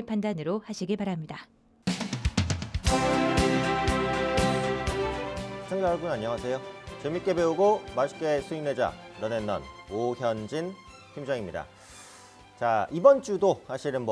판단으로 하시기 바랍니다. 시청자 여러분 안녕하세요. 재밌게 배우고 맛있게 수익 내자 런앤런 오현진 팀장입니다. 자, 이번 주도 사실은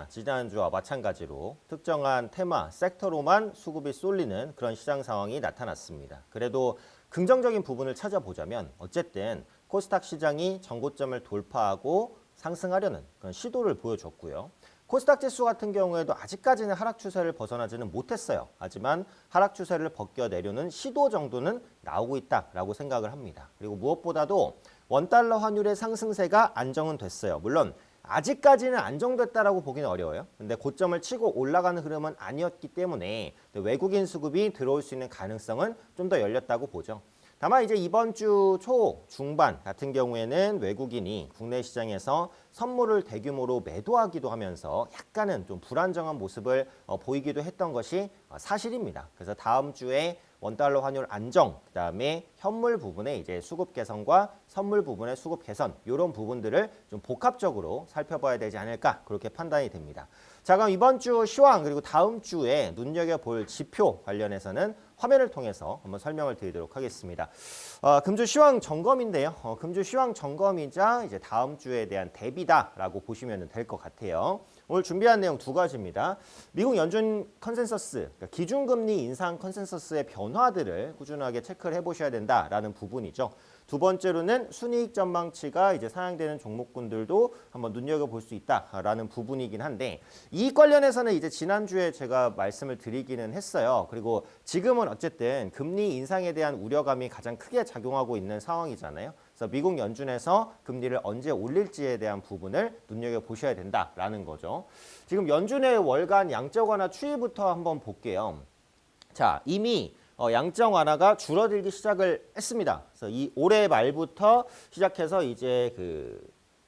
지난주와 마찬가지로 특정한 테마, 섹터로만 수급이 쏠리는 그런 시장 상황이 나타났습니다. 그래도 긍정적인 부분을 찾아보자면 어쨌든 코스닥 시장이 전고점을 돌파하고 상승하려는 그런 시도를 보여줬고요. 코스닥 지수 같은 경우에도 아직까지는 하락 추세를 벗어나지는 못했어요. 하지만 하락 추세를 벗겨내려는 시도 정도는 나오고 있다라고 생각을 합니다. 그리고 무엇보다도 원달러 환율의 상승세가 안정은 됐어요. 물론 아직까지는 안정됐다라고 보기는 어려워요. 근데 고점을 치고 올라가는 흐름은 아니었기 때문에 외국인 수급이 들어올 수 있는 가능성은 좀 더 열렸다고 보죠. 다만 이제 이번 주 초 중반 같은 경우에는 외국인이 국내 시장에서 선물을 대규모로 매도하기도 하면서 약간은 좀 불안정한 모습을 보이기도 했던 것이 사실입니다. 그래서 다음 주에 원달러 환율 안정, 그다음에 현물 부분의 이제 수급 개선과 선물 부분의 수급 개선 이런 부분들을 좀 복합적으로 살펴봐야 되지 않을까 그렇게 판단이 됩니다. 자, 그럼 이번 주 시황 그리고 다음 주에 눈여겨볼 지표 관련해서는 화면을 통해서 한번 설명을 드리도록 하겠습니다. 금주 시황 점검인데요. 금주 시황 점검이자 이제 다음 주에 대한 대비다라고 보시면 될 것 같아요. 오늘 준비한 내용 두 가지입니다. 미국 연준 컨센서스, 그러니까 기준금리 인상 컨센서스의 변화들을 꾸준하게 체크를 해보셔야 된다라는 부분이죠. 두 번째로는 순이익 전망치가 이제 상향되는 종목군들도 한번 눈여겨볼 수 있다라는 부분이긴 한데 이익 관련해서는 이제 지난주에 제가 말씀을 드리기는 했어요. 그리고 지금은 어쨌든 금리 인상에 대한 우려감이 가장 크게 작용하고 있는 상황이잖아요. 그래서 미국 연준에서 금리를 언제 올릴지에 대한 부분을 눈여겨보셔야 된다라는 거죠. 지금 연준의 월간 양적 완화 추이부터 한번 볼게요. 자, 이미 양적 완화가 줄어들기 시작을 했습니다. 그래서 이 올해 말부터 시작해서 이제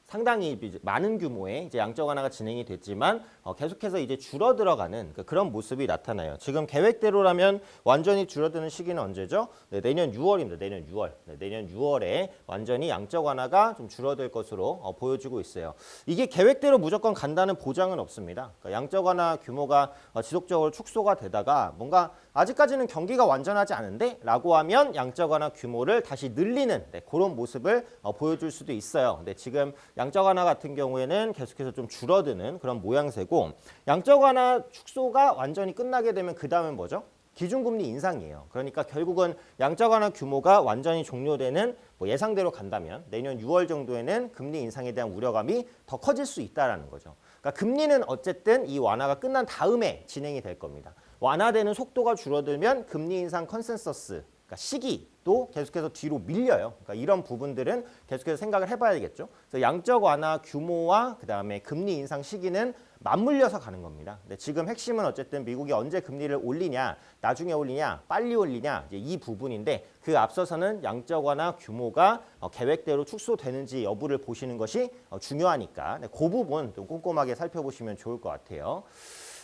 상당히 많은 규모의 이제 양적 완화가 진행이 됐지만 계속해서 이제 줄어들어가는 그런 모습이 나타나요. 지금 계획대로라면 완전히 줄어드는 시기는 언제죠? 네, 내년 6월입니다. 내년 6월. 네, 내년 6월에 완전히 양적 완화가 좀 줄어들 것으로 보여지고 있어요. 이게 계획대로 무조건 간다는 보장은 없습니다. 그러니까 양적 완화 규모가 지속적으로 축소가 되다가 뭔가 아직까지는 경기가 완전하지 않은데 라고 하면 양적 완화 규모를 다시 늘리는 그런 모습을 보여줄 수도 있어요. 근데 지금 양적 완화 같은 경우에는 계속해서 좀 줄어드는 그런 모양새고 양적 완화 축소가 완전히 끝나게 되면 그 다음은 뭐죠? 기준금리 인상이에요. 그러니까 결국은 양적 완화 규모가 완전히 종료되는 예상대로 간다면 내년 6월 정도에는 금리 인상에 대한 우려감이 더 커질 수 있다는 거죠. 그러니까 금리는 어쨌든 이 완화가 끝난 다음에 진행이 될 겁니다. 완화되는 속도가 줄어들면 금리 인상 컨센서스, 그러니까 시기도 계속해서 뒤로 밀려요. 그러니까 이런 부분들은 계속해서 생각을 해봐야 되겠죠. 그래서 양적 완화 규모와 그다음에 금리 인상 시기는 맞물려서 가는 겁니다. 근데 지금 핵심은 어쨌든 미국이 언제 금리를 올리냐, 나중에 올리냐, 빨리 올리냐 이제 이 부분인데 그 앞서서는 양적 완화 규모가 계획대로 축소되는지 여부를 보시는 것이 중요하니까 그 부분 좀 꼼꼼하게 살펴보시면 좋을 것 같아요.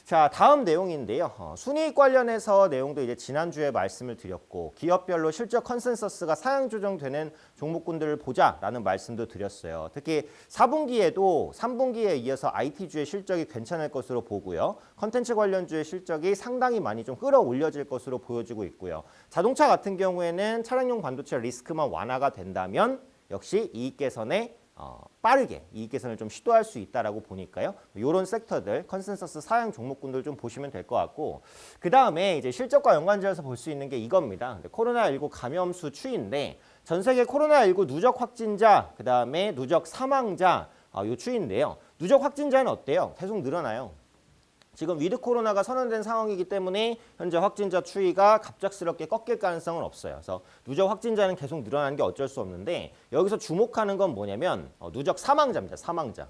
자, 다음 내용인데요. 순이익 관련해서 내용도 이제 지난주에 말씀을 드렸고 기업별로 실적 컨센서스가 상향 조정되는 종목군들을 보자라는 말씀도 드렸어요. 특히 4분기에도 3분기에 이어서 IT주의 실적이 괜찮을 것으로 보고요. 컨텐츠 관련주의 실적이 상당히 많이 좀 끌어올려질 것으로 보여지고 있고요. 자동차 같은 경우에는 차량용 반도체 리스크만 완화가 된다면 역시 이익 개선에 빠르게 이익 개선을 좀 시도할 수 있다라고 보니까요. 이런 섹터들 컨센서스 사양 종목군들 좀 보시면 될 것 같고 그 다음에 이제 실적과 연관지어서 볼 수 있는 게 이겁니다. 코로나19 감염수 추이인데 전 세계 코로나19 누적 확진자 그 다음에 누적 사망자 요 추이인데요. 누적 확진자는 어때요? 계속 늘어나요. 지금 위드 코로나가 선언된 상황이기 때문에 현재 확진자 추이가 갑작스럽게 꺾일 가능성은 없어요. 그래서 누적 확진자는 계속 늘어나는 게 어쩔 수 없는데 여기서 주목하는 건 뭐냐면 누적 사망자입니다. 사망자.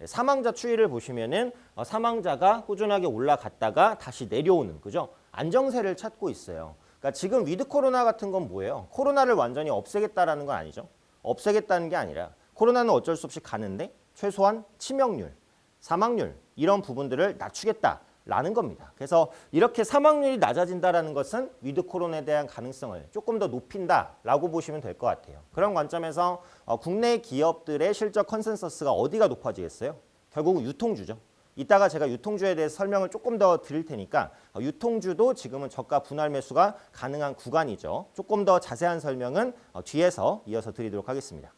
사망자 추이를 보시면은 사망자가 꾸준하게 올라갔다가 다시 내려오는 그죠? 안정세를 찾고 있어요. 그러니까 지금 위드 코로나 같은 건 뭐예요? 코로나를 완전히 없애겠다라는 건 아니죠. 없애겠다는 게 아니라 코로나는 어쩔 수 없이 가는데 최소한 치명률, 사망률 이런 부분들을 낮추겠다라는 겁니다. 그래서 이렇게 사망률이 낮아진다는 것은 위드 코로나에 대한 가능성을 조금 더 높인다라고 보시면 될 것 같아요. 그런 관점에서 국내 기업들의 실적 컨센서스가 어디가 높아지겠어요? 결국은 유통주죠. 이따가 제가 유통주에 대해서 설명을 조금 더 드릴 테니까 유통주도 지금은 저가 분할 매수가 가능한 구간이죠. 조금 더 자세한 설명은 뒤에서 이어서 드리도록 하겠습니다.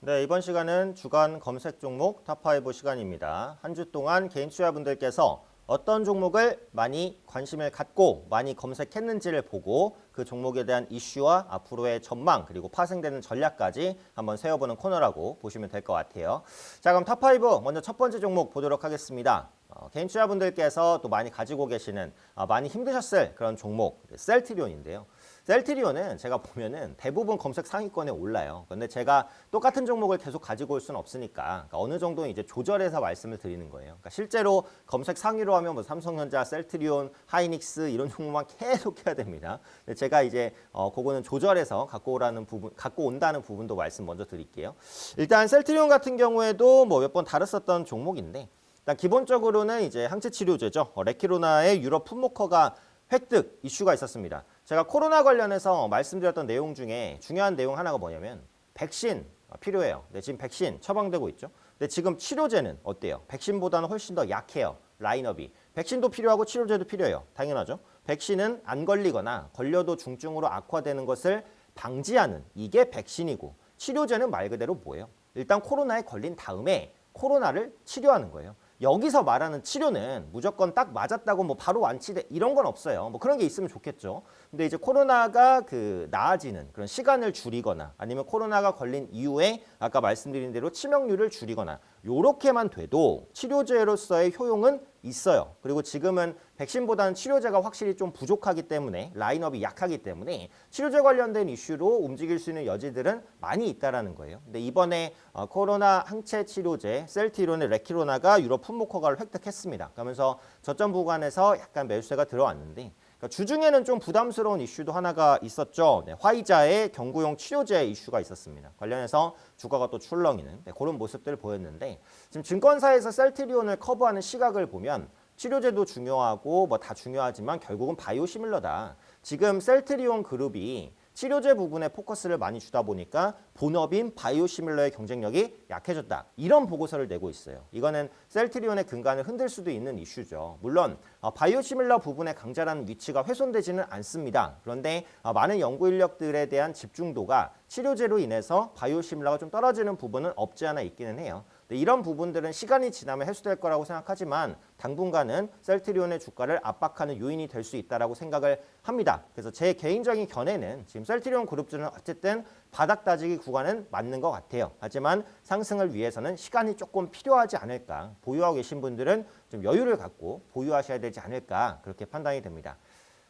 네, 이번 시간은 주간 검색 종목 탑5 시간입니다. 한 주 동안 개인 투자분들께서 어떤 종목을 많이 관심을 갖고 많이 검색했는지를 보고 그 종목에 대한 이슈와 앞으로의 전망 그리고 파생되는 전략까지 한번 세워보는 코너라고 보시면 될 것 같아요. 자, 그럼 탑5 먼저 첫 번째 종목 보도록 하겠습니다. 개인 투자분들께서 또 많이 가지고 계시는 많이 힘드셨을 그런 종목 셀트리온인데요. 셀트리온은 제가 보면은 대부분 검색 상위권에 올라요. 그런데 제가 똑같은 종목을 계속 가지고 올 수는 없으니까 그러니까 어느 정도 이제 조절해서 말씀을 드리는 거예요. 그러니까 실제로 검색 상위로 하면 뭐 삼성전자, 셀트리온, 하이닉스 이런 종목만 계속 해야 됩니다. 근데 제가 이제 그거는 조절해서 갖고 온다는 부분도 말씀 먼저 드릴게요. 일단 셀트리온 같은 경우에도 뭐 몇 번 다뤘었던 종목인데 일단 기본적으로는 이제 항체 치료제죠. 레키로나의 유럽 풋모커가 획득 이슈가 있었습니다. 제가 코로나 관련해서 말씀드렸던 내용 중에 중요한 내용 하나가 뭐냐면 백신 필요해요. 네, 지금 백신 처방되고 있죠. 근데 지금 치료제는 어때요? 백신보다는 훨씬 더 약해요. 라인업이. 백신도 필요하고 치료제도 필요해요. 당연하죠. 백신은 안 걸리거나 걸려도 중증으로 악화되는 것을 방지하는 이게 백신이고 치료제는 말 그대로 뭐예요? 일단 코로나에 걸린 다음에 코로나를 치료하는 거예요. 여기서 말하는 치료는 무조건 딱 맞았다고 뭐 바로 완치돼 이런 건 없어요. 뭐 그런 게 있으면 좋겠죠. 근데 이제 코로나가 나아지는 그런 시간을 줄이거나 아니면 코로나가 걸린 이후에 아까 말씀드린 대로 치명률을 줄이거나 요렇게만 돼도 치료제로서의 효용은 있어요. 그리고 지금은 백신보다는 치료제가 확실히 좀 부족하기 때문에 라인업이 약하기 때문에 치료제 관련된 이슈로 움직일 수 있는 여지들은 많이 있다라는 거예요. 근데 이번에 코로나 항체 치료제 셀트리온의 레키로나가 유럽 풋모커가를 획득했습니다. 그러면서 저점 구간에서 약간 매수세가 들어왔는데 주중에는 좀 부담스러운 이슈도 하나가 있었죠. 네, 화이자의 경구용 치료제 이슈가 있었습니다. 관련해서 주가가 또 출렁이는 그런 모습들을 보였는데 지금 증권사에서 셀트리온을 커버하는 시각을 보면 치료제도 중요하고 뭐 다 중요하지만 결국은 바이오시밀러다. 지금 셀트리온 그룹이 치료제 부분에 포커스를 많이 주다 보니까 본업인 바이오시밀러의 경쟁력이 약해졌다. 이런 보고서를 내고 있어요. 이거는 셀트리온의 근간을 흔들 수도 있는 이슈죠. 물론 바이오시밀러 부분의 강자라는 위치가 훼손되지는 않습니다. 그런데 많은 연구 인력들에 대한 집중도가 치료제로 인해서 바이오시밀러가 좀 떨어지는 부분은 없지 않아 있기는 해요. 이런 부분들은 시간이 지나면 해소될 거라고 생각하지만 당분간은 셀트리온의 주가를 압박하는 요인이 될 수 있다고 생각을 합니다. 그래서 제 개인적인 견해는 지금 셀트리온 그룹주는 어쨌든 바닥 다지기 구간은 맞는 것 같아요. 하지만 상승을 위해서는 시간이 조금 필요하지 않을까. 보유하고 계신 분들은 좀 여유를 갖고 보유하셔야 되지 않을까 그렇게 판단이 됩니다.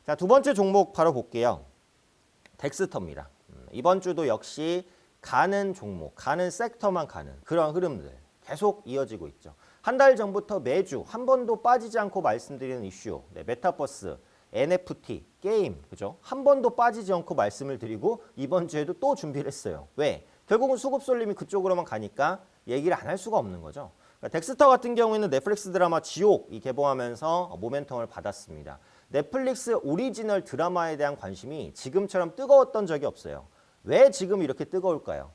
자, 두 번째 종목 바로 볼게요. 덱스터입니다. 이번 주도 역시 가는 종목, 가는 섹터만 가는 그런 흐름들 계속 이어지고 있죠. 한 달 전부터 매주 한 번도 빠지지 않고 말씀드리는 이슈, 메타버스, NFT, 게임, 그죠? 한 번도 빠지지 않고 말씀을 드리고 이번 주에도 또 준비를 했어요. 왜? 결국은 수급 쏠림이 그쪽으로만 가니까 얘기를 안 할 수가 없는 거죠. 그러니까 덱스터 같은 경우에는 넷플릭스 드라마 지옥이 개봉하면서 모멘텀을 받았습니다. 넷플릭스 오리지널 드라마에 대한 관심이 지금처럼 뜨거웠던 적이 없어요. 왜 지금 이렇게 뜨거울까요?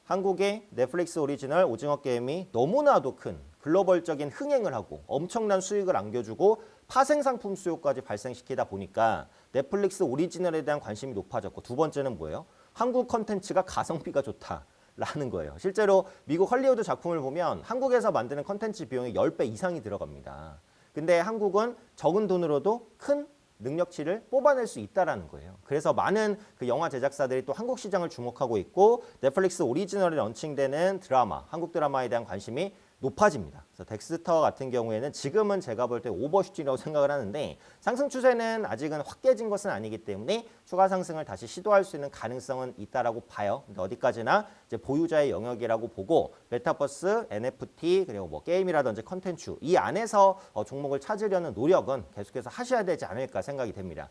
한국의 넷플릭스 오리지널 오징어 게임이 너무나도 큰 글로벌적인 흥행을 하고 엄청난 수익을 안겨주고 파생상품 수요까지 발생시키다 보니까 넷플릭스 오리지널에 대한 관심이 높아졌고 두 번째는 뭐예요? 한국 컨텐츠가 가성비가 좋다라는 거예요. 실제로 미국 헐리우드 작품을 보면 한국에서 만드는 컨텐츠 비용이 10배 이상이 들어갑니다. 근데 한국은 적은 돈으로도 큰 능력치를 뽑아낼 수 있다라는 거예요. 그래서 많은 그 영화 제작사들이 또 한국 시장을 주목하고 있고 넷플릭스 오리지널에 런칭되는 드라마, 한국 드라마에 대한 관심이 높아집니다. 그래서 덱스터 같은 경우에는 지금은 제가 볼 때 오버슈팅이라고 생각을 하는데 상승 추세는 아직은 확 깨진 것은 아니기 때문에 추가 상승을 다시 시도할 수 있는 가능성은 있다라고 봐요. 근데 어디까지나 이제 보유자의 영역이라고 보고 메타버스, NFT 그리고 뭐 게임이라든지 컨텐츠 이 안에서 종목을 찾으려는 노력은 계속해서 하셔야 되지 않을까 생각이 됩니다.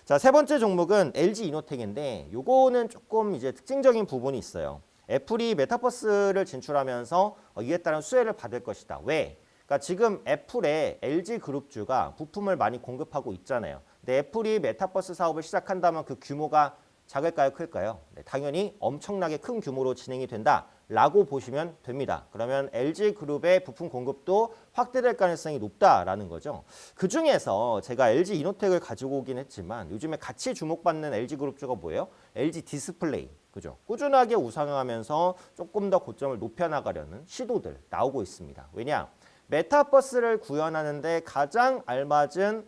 자, 세 번째 종목은 LG 이노텍인데 요거는 조금 이제 특징적인 부분이 있어요. 애플이 메타버스를 진출하면서 이에 따른 수혜를 받을 것이다. 왜? 그러니까 지금 애플에 LG그룹주가 부품을 많이 공급하고 있잖아요. 근데 애플이 메타버스 사업을 시작한다면 그 규모가 작을까요? 클까요? 네, 당연히 엄청나게 큰 규모로 진행이 된다라고 보시면 됩니다. 그러면 LG그룹의 부품 공급도 확대될 가능성이 높다라는 거죠. 그중에서 제가 LG 이노텍을 가지고 오긴 했지만 요즘에 같이 주목받는 LG그룹주가 뭐예요? LG 디스플레이. 그죠? 꾸준하게 우상향하면서 조금 더 고점을 높여나가려는 시도들 나오고 있습니다. 왜냐? 메타버스를 구현하는데 가장 알맞은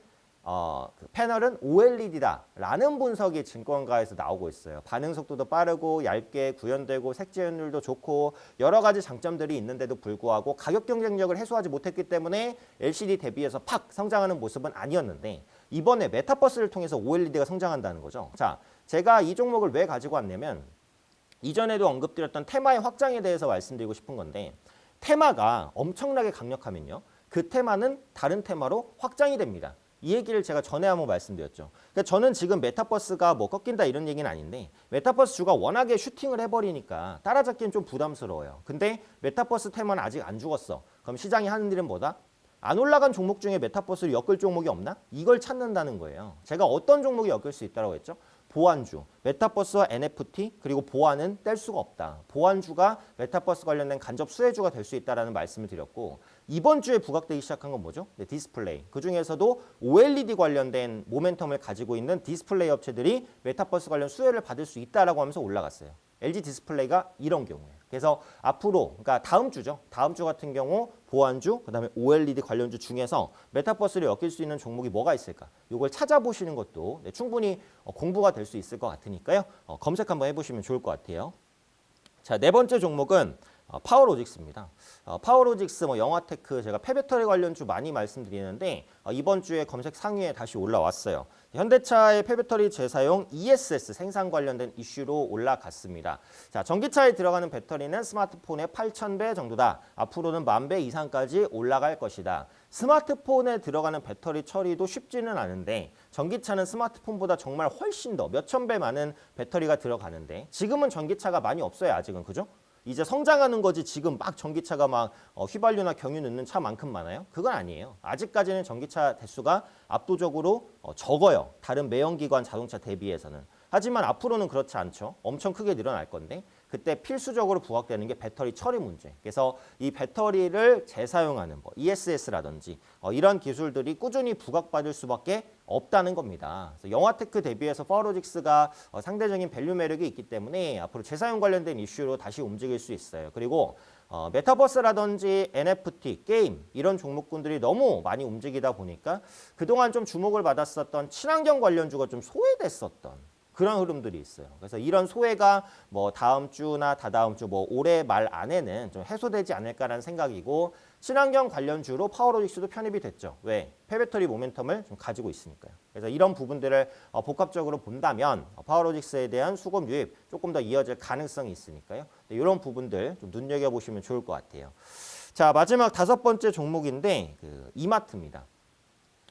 그 패널은 OLED다라는 분석이 증권가에서 나오고 있어요. 반응 속도도 빠르고 얇게 구현되고 색재현율도 좋고 여러 가지 장점들이 있는데도 불구하고 가격 경쟁력을 해소하지 못했기 때문에 LCD 대비해서 팍 성장하는 모습은 아니었는데 이번에 메타버스를 통해서 OLED가 성장한다는 거죠. 자, 제가 이 종목을 왜 가지고 왔냐면 이전에도 언급드렸던 테마의 확장에 대해서 말씀드리고 싶은 건데 테마가 엄청나게 강력하면요. 그 테마는 다른 테마로 확장이 됩니다. 이 얘기를 제가 전에 한번 말씀드렸죠. 그러니까 저는 지금 메타버스가 뭐 꺾인다 이런 얘기는 아닌데 메타버스 주가 워낙에 슈팅을 해버리니까 따라잡기는 좀 부담스러워요. 근데 메타버스 테마는 아직 안 죽었어. 그럼 시장이 하는 일은 뭐다? 안 올라간 종목 중에 메타버스를 엮을 종목이 없나? 이걸 찾는다는 거예요. 제가 어떤 종목이 엮일 수 있다고 했죠? 보안주, 메타버스와 NFT 그리고 보안은 뗄 수가 없다. 보안주가 메타버스 관련된 간접 수혜주가 될 수 있다는 말씀을 드렸고 이번 주에 부각되기 시작한 건 뭐죠? 네, 디스플레이. 그중에서도 OLED 관련된 모멘텀을 가지고 있는 디스플레이 업체들이 메타버스 관련 수혜를 받을 수 있다라고 하면서 올라갔어요. LG 디스플레이가 이런 경우예요. 그래서 앞으로 그러니까 다음 주죠. 다음 주 같은 경우 보안주, 그다음에 OLED 관련주 중에서 메타버스를 엮일 수 있는 종목이 뭐가 있을까? 이걸 찾아보시는 것도 네, 충분히 공부가 될 수 있을 것 같으니까요. 검색 한번 해보시면 좋을 것 같아요. 자, 네 번째 종목은 파워로직스입니다. 파워로직스, 영화테크 제가 폐배터리 관련주 많이 말씀드리는데 이번 주에 검색 상위에 다시 올라왔어요. 현대차의 폐배터리 재사용 ESS 생산 관련된 이슈로 올라갔습니다. 자, 전기차에 들어가는 배터리는 스마트폰의 8,000배 정도다. 앞으로는 10,000배 이상까지 올라갈 것이다. 스마트폰에 들어가는 배터리 처리도 쉽지는 않은데 전기차는 스마트폰보다 정말 훨씬 더 몇천 배 많은 배터리가 들어가는데 지금은 전기차가 많이 없어요. 아직은. 그죠? 이제 성장하는 거지 지금 막 전기차가 막 휘발유나 경유 넣는 차만큼 많아요? 그건 아니에요. 아직까지는 전기차 대수가 압도적으로 적어요. 다른 매연기관 자동차 대비해서는. 하지만 앞으로는 그렇지 않죠. 엄청 크게 늘어날 건데 그때 필수적으로 부각되는 게 배터리 처리 문제. 그래서 이 배터리를 재사용하는 ESS라든지 이런 기술들이 꾸준히 부각받을 수밖에 없다는 겁니다. 그래서 영화테크 대비해서 파워로직스가 상대적인 밸류 매력이 있기 때문에 앞으로 재사용 관련된 이슈로 다시 움직일 수 있어요. 그리고 메타버스라든지 NFT, 게임 이런 종목군들이 너무 많이 움직이다 보니까 그동안 좀 주목을 받았었던 친환경 관련주가 좀 소외됐었던 그런 흐름들이 있어요. 그래서 이런 소외가 다음 주나 다다음 주 올해 말 안에는 좀 해소되지 않을까라는 생각이고 친환경 관련주로 파워로직스도 편입이 됐죠. 왜? 폐배터리 모멘텀을 좀 가지고 있으니까요. 그래서 이런 부분들을 복합적으로 본다면 파워로직스에 대한 수급 유입 조금 더 이어질 가능성이 있으니까요. 이런 부분들 좀 눈여겨보시면 좋을 것 같아요. 자, 마지막 다섯 번째 종목인데 이마트입니다.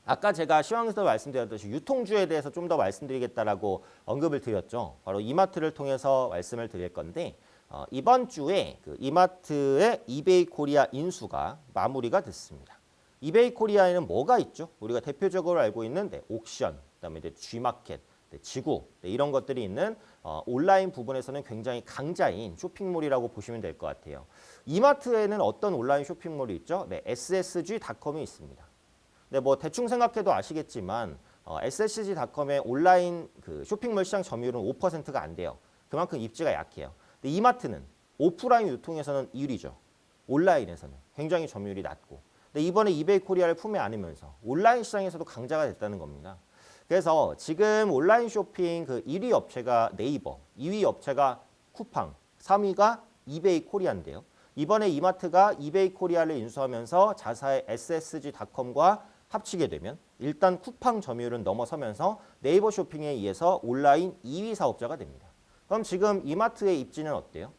아까 제가 시황에서 말씀드렸듯이 유통주에 대해서 좀 더 말씀드리겠다라고 언급을 드렸죠. 바로 이마트를 통해서 말씀을 드릴 건데 이번 주에 이마트의 이베이 코리아 인수가 마무리가 됐습니다. 이베이 코리아에는 뭐가 있죠? 우리가 대표적으로 알고 있는 옥션, 그다음에 G마켓, 지구 이런 것들이 있는 온라인 부분에서는 굉장히 강자인 쇼핑몰이라고 보시면 될 것 같아요. 이마트에는 어떤 온라인 쇼핑몰이 있죠? SSG닷컴이 있습니다. 네, 대충 생각해도 아시겠지만 SSG닷컴의 온라인 쇼핑몰 시장 점유율은 5%가 안 돼요. 그만큼 입지가 약해요. 근데 이마트는 오프라인 유통에서는 1위죠. 온라인에서는 굉장히 점유율이 낮고. 근데 이번에 이베이 코리아를 품에 안으면서 온라인 시장에서도 강자가 됐다는 겁니다. 그래서 지금 온라인 쇼핑 1위 업체가 네이버, 2위 업체가 쿠팡, 3위가 이베이 코리아인데요. 이번에 이마트가 이베이 코리아를 인수하면서 자사의 SSG닷컴과 합치게 되면 일단 쿠팡 점유율은 넘어서면서 네이버 쇼핑에 의해서 온라인 2위 사업자가 됩니다. 그럼 지금 이마트의 입지는 어때요?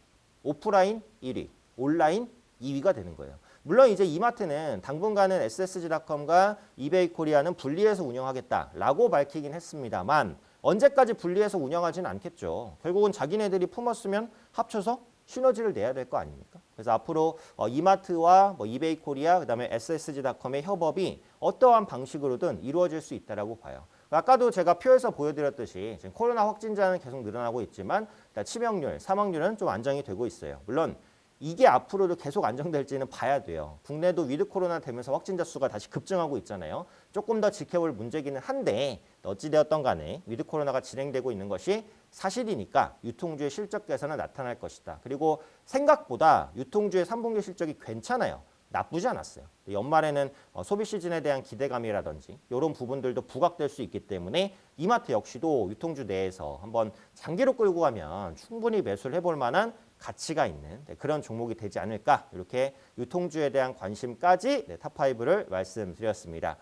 오프라인 1위, 온라인 2위가 되는 거예요. 물론 이제 이마트는 당분간은 SSG닷컴과 이베이 코리아는 분리해서 운영하겠다라고 밝히긴 했습니다만 언제까지 분리해서 운영하지는 않겠죠. 결국은 자기네들이 품었으면 합쳐서 시너지를 내야 될 거 아닙니까? 그래서 앞으로 이마트와 뭐 이베이 코리아 그다음에 SSG닷컴의 협업이 어떠한 방식으로든 이루어질 수 있다라고 봐요. 아까도 제가 표에서 보여드렸듯이 지금 코로나 확진자는 계속 늘어나고 있지만 치명률, 사망률은 좀 안정이 되고 있어요. 물론 이게 앞으로도 계속 안정될지는 봐야 돼요. 국내도 위드 코로나 되면서 확진자 수가 다시 급증하고 있잖아요. 조금 더 지켜볼 문제기는 한데 어찌되었던 간에 위드 코로나가 진행되고 있는 것이 사실이니까 유통주의 실적 개선은 나타날 것이다. 그리고 생각보다 유통주의 3분기 실적이 괜찮아요. 나쁘지 않았어요. 연말에는 소비 시즌에 대한 기대감이라든지 이런 부분들도 부각될 수 있기 때문에 이마트 역시도 유통주 내에서 한번 장기로 끌고 가면 충분히 매수를 해볼 만한 가치가 있는 그런 종목이 되지 않을까 이렇게 유통주에 대한 관심까지 탑5를 말씀드렸습니다.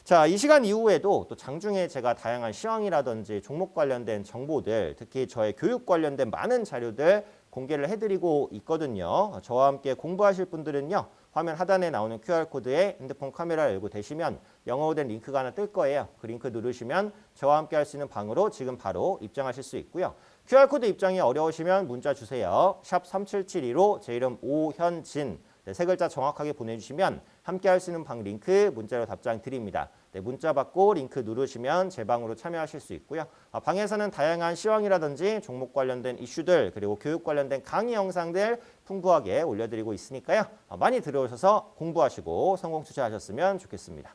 자, 이 시간 이후에도 또 장중에 제가 다양한 시황이라든지 종목 관련된 정보들 특히 저의 교육 관련된 많은 자료들 공개를 해드리고 있거든요. 저와 함께 공부하실 분들은요. 화면 하단에 나오는 QR코드에 핸드폰 카메라를 열고 대시면 영어로 된 링크가 하나 뜰 거예요. 그 링크 누르시면 저와 함께 할 수 있는 방으로 지금 바로 입장하실 수 있고요. QR코드 입장이 어려우시면 문자 주세요. 샵 3772로 제 이름 오현진 세 글자 정확하게 보내주시면 함께 할 수 있는 방 링크 문자로 답장 드립니다. 문자 받고 링크 누르시면 제 방으로 참여하실 수 있고요. 방에서는 다양한 시황이라든지 종목 관련된 이슈들 그리고 교육 관련된 강의 영상들 풍부하게 올려드리고 있으니까요. 많이 들어오셔서 공부하시고 성공 투자하셨으면 좋겠습니다.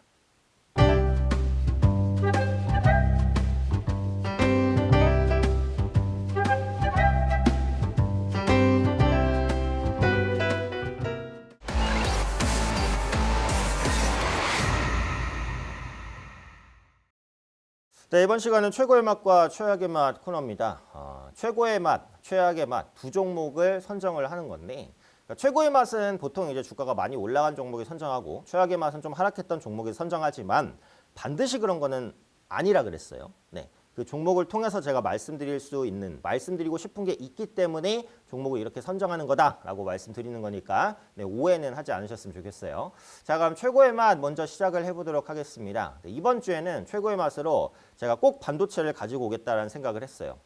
네, 이번 시간은 최고의 맛과 최악의 맛 코너입니다. 최고의 맛, 최악의 맛 두 종목을 선정을 하는 건데 그러니까 최고의 맛은 보통 이제 주가가 많이 올라간 종목에 선정하고 최악의 맛은 좀 하락했던 종목에 선정하지만 반드시 그런 거는 아니라 그랬어요. 네. 그 종목을 통해서 제가 말씀드리고 싶은 게 있기 때문에 종목을 이렇게 선정하는 거다라고 말씀드리는 거니까 오해는 하지 않으셨으면 좋겠어요. 자, 그럼 최고의 맛 먼저 시작을 해보도록 하겠습니다. 이번 주에는 최고의 맛으로 제가 꼭 반도체를 가지고 오겠다라는 생각을 했어요.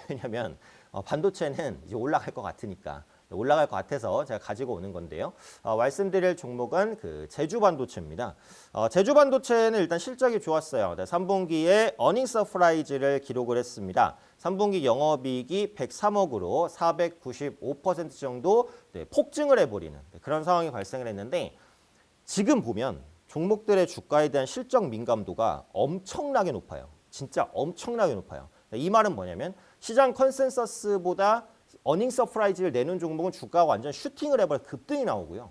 왜냐하면 반도체는 이제 올라갈 것 같으니까. 올라갈 것 같아서 제가 가지고 오는 건데요. 말씀드릴 종목은 그 제주반도체입니다. 제주반도체는 일단 실적이 좋았어요. 3분기에 어닝 서프라이즈를 기록을 했습니다. 3분기 영업이익이 103억으로 495% 정도 폭증을 해버리는 그런 상황이 발생을 했는데 지금 보면 종목들의 주가에 대한 실적 민감도가 엄청나게 높아요. 진짜 엄청나게 높아요. 이 말은 뭐냐면 시장 컨센서스보다 어닝 서프라이즈를 내는 종목은 주가가 완전 슈팅을 해버려 급등이 나오고요.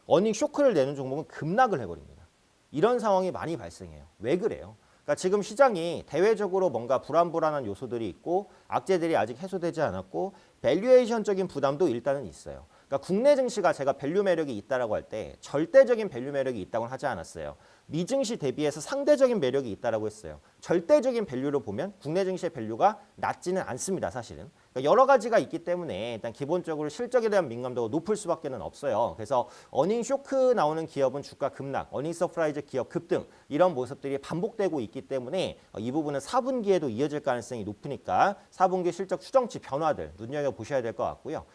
어닝 쇼크를 내는 종목은 급락을 해버립니다. 이런 상황이 많이 발생해요. 왜 그래요? 그러니까 지금 시장이 대외적으로 뭔가 불안불안한 요소들이 있고 악재들이 아직 해소되지 않았고 밸류에이션적인 부담도 일단은 있어요. 그러니까 국내 증시가 제가 밸류 매력이 있다라고 할 때 절대적인 밸류 매력이 있다고는 하지 않았어요. 미증시 대비해서 상대적인 매력이 있다라고 했어요. 절대적인 밸류로 보면 국내 증시의 밸류가 낮지는 않습니다, 사실은. 그러니까 여러 가지가 있기 때문에 일단 기본적으로 실적에 대한 민감도가 높을 수밖에 없어요. 그래서 어닝 쇼크 나오는 기업은 주가 급락, 어닝 서프라이즈 기업 급등 이런 모습들이 반복되고 있기 때문에 이 부분은 4분기에도 이어질 가능성이 높으니까 4분기 실적 추정치 변화들 눈여겨보셔야 될 것 같고요.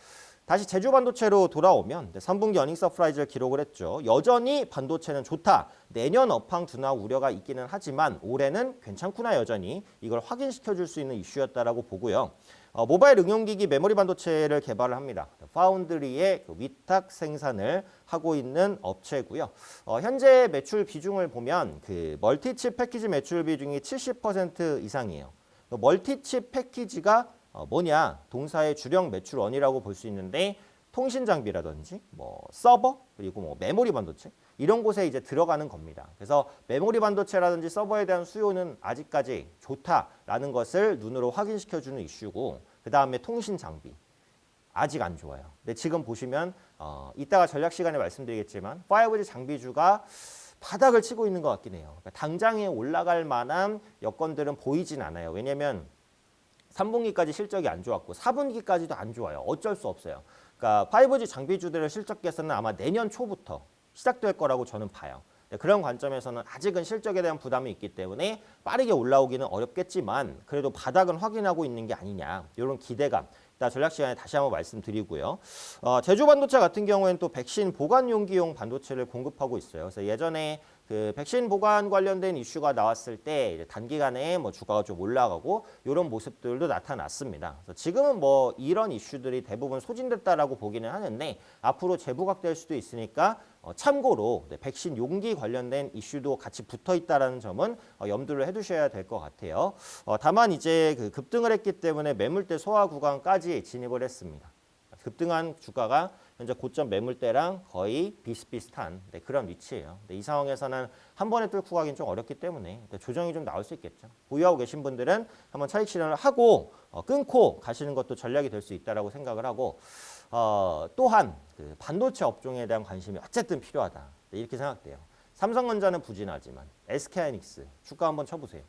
다시 제주반도체로 돌아오면 3분기 어닝 서프라이즈를 기록을 했죠. 여전히 반도체는 좋다. 내년 업황 둔화 우려가 있기는 하지만 올해는 괜찮구나 여전히 이걸 확인시켜줄 수 있는 이슈였다라고 보고요. 모바일 응용기기 메모리 반도체를 개발을 합니다. 파운드리의 그 위탁 생산을 하고 있는 업체고요. 현재 매출 비중을 보면 그 멀티칩 패키지 매출 비중이 70% 이상이에요. 멀티칩 패키지가 뭐냐? 동사의 주력 매출원이라고 볼 수 있는데 통신 장비라든지 뭐 서버 그리고 뭐 메모리 반도체 이런 곳에 이제 들어가는 겁니다. 그래서 메모리 반도체라든지 서버에 대한 수요는 아직까지 좋다라는 것을 눈으로 확인시켜주는 이슈고 그 다음에 통신 장비 아직 안 좋아요. 근데 지금 보시면 이따가 전략 시간에 말씀드리겠지만 5G 장비주가 바닥을 치고 있는 것 같긴 해요. 그러니까 당장에 올라갈 만한 여건들은 보이진 않아요. 왜냐하면 3분기까지 실적이 안 좋았고 4분기까지도 안 좋아요. 어쩔 수 없어요. 그러니까 5G 장비주들의 실적 개선은 아마 내년 초부터 시작될 거라고 저는 봐요. 그런 관점에서는 아직은 실적에 대한 부담이 있기 때문에 빠르게 올라오기는 어렵겠지만 그래도 바닥은 확인하고 있는 게 아니냐 이런 기대감 이따 전략 시간에 다시 한번 말씀드리고요. 제주 반도체 같은 경우에는 또 백신 보관 용기용 반도체를 공급하고 있어요. 그래서 예전에 그 백신 보관 관련된 이슈가 나왔을 때 이제 단기간에 뭐 주가가 좀 올라가고 이런 모습들도 나타났습니다. 그래서 지금은 뭐 이런 이슈들이 대부분 소진됐다라고 보기는 하는데 앞으로 재부각될 수도 있으니까 참고로 백신 용기 관련된 이슈도 같이 붙어 있다라는 점은 염두를 해두셔야 될 것 같아요. 다만 이제 그 급등을 했기 때문에 매물대 소화 구간까지 진입을 했습니다. 급등한 주가가 현재 고점 매물대랑 거의 비슷비슷한 그런 위치예요. 이 상황에서는 한 번에 뚫고 가긴 좀 어렵기 때문에 조정이 좀 나올 수 있겠죠. 보유하고 계신 분들은 한번 차익 실현을 하고 끊고 가시는 것도 전략이 될 수 있다라고 생각을 하고 또한 그 반도체 업종에 대한 관심이 어쨌든 필요하다. 이렇게 생각돼요. 삼성전자는 부진하지만 SK하이닉스 주가 한번 쳐보세요.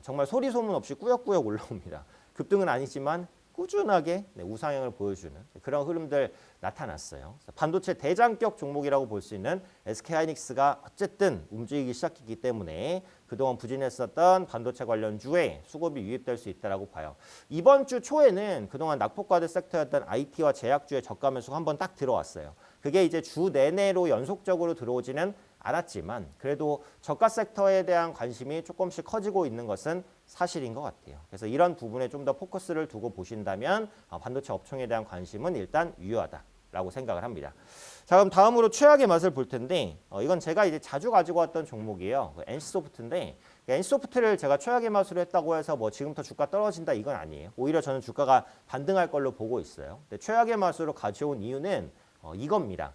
정말 소리 소문 없이 꾸역꾸역 올라옵니다. 급등은 아니지만 꾸준하게 우상향을 보여주는 그런 흐름들 나타났어요. 반도체 대장격 종목이라고 볼 수 있는 SK하이닉스가 어쨌든 움직이기 시작했기 때문에 그동안 부진했었던 반도체 관련주에 수급이 유입될 수 있다고 봐요. 이번 주 초에는 그동안 낙폭과대 섹터였던 IT와 제약주의 저가 매수가 한번 딱 들어왔어요. 그게 이제 주 내내로 연속적으로 들어오지는 않았지만 그래도 저가 섹터에 대한 관심이 조금씩 커지고 있는 것은 사실인 것 같아요. 그래서 이런 부분에 좀 더 포커스를 두고 보신다면 반도체 업종에 대한 관심은 일단 유효하다라고 생각을 합니다. 자, 그럼 다음으로 최악의 맛을 볼 텐데 이건 제가 이제 자주 가지고 왔던 종목이에요. NC소프트인데 NC소프트를 제가 최악의 맛으로 했다고 해서 뭐 지금부터 주가 떨어진다 이건 아니에요. 오히려 저는 주가가 반등할 걸로 보고 있어요. 근데 최악의 맛으로 가져온 이유는 이겁니다.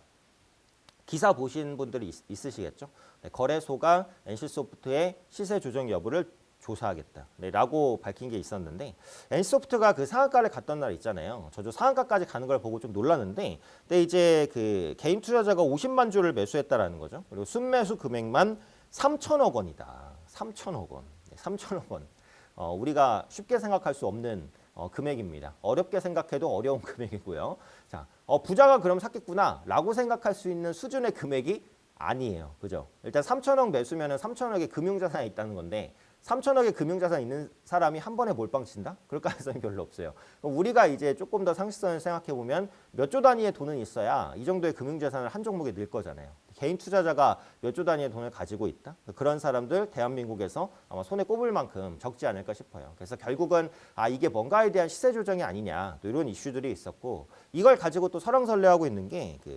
기사 보신 분들이 있으시겠죠? 거래소가 NC소프트의 시세 조정 여부를 조사하겠다 라고 밝힌 게 있었는데 NC소프트가 그 상한가를 갔던 날 있잖아요. 저도 상한가까지 가는 걸 보고 좀 놀랐는데 근데 이제 그 개인 투자자가 50만 주를 매수했다라는 거죠. 그리고 순매수 금액만 3천억 원이다. 3천억 원. 3천억 원. 우리가 쉽게 생각할 수 없는 금액입니다. 어렵게 생각해도 어려운 금액이고요. 자, 부자가 그럼 샀겠구나 라고 생각할 수 있는 수준의 금액이 아니에요. 그죠? 일단 3천억 매수면 3천억의 금융자산이 있다는 건데 3천억의 금융자산 있는 사람이 한 번에 몰빵 친다? 그럴 가능성이 별로 없어요. 그럼 우리가 이제 조금 더 상식선을 생각해 보면 몇 조 단위의 돈은 있어야 이 정도의 금융자산을 한 종목에 넣을 거잖아요. 개인 투자자가 몇 조 단위의 돈을 가지고 있다? 그런 사람들 대한민국에서 아마 손에 꼽을 만큼 적지 않을까 싶어요. 그래서 결국은 이게 뭔가에 대한 시세 조정이 아니냐 이런 이슈들이 있었고 이걸 가지고 또 설왕설래하고 있는 게 그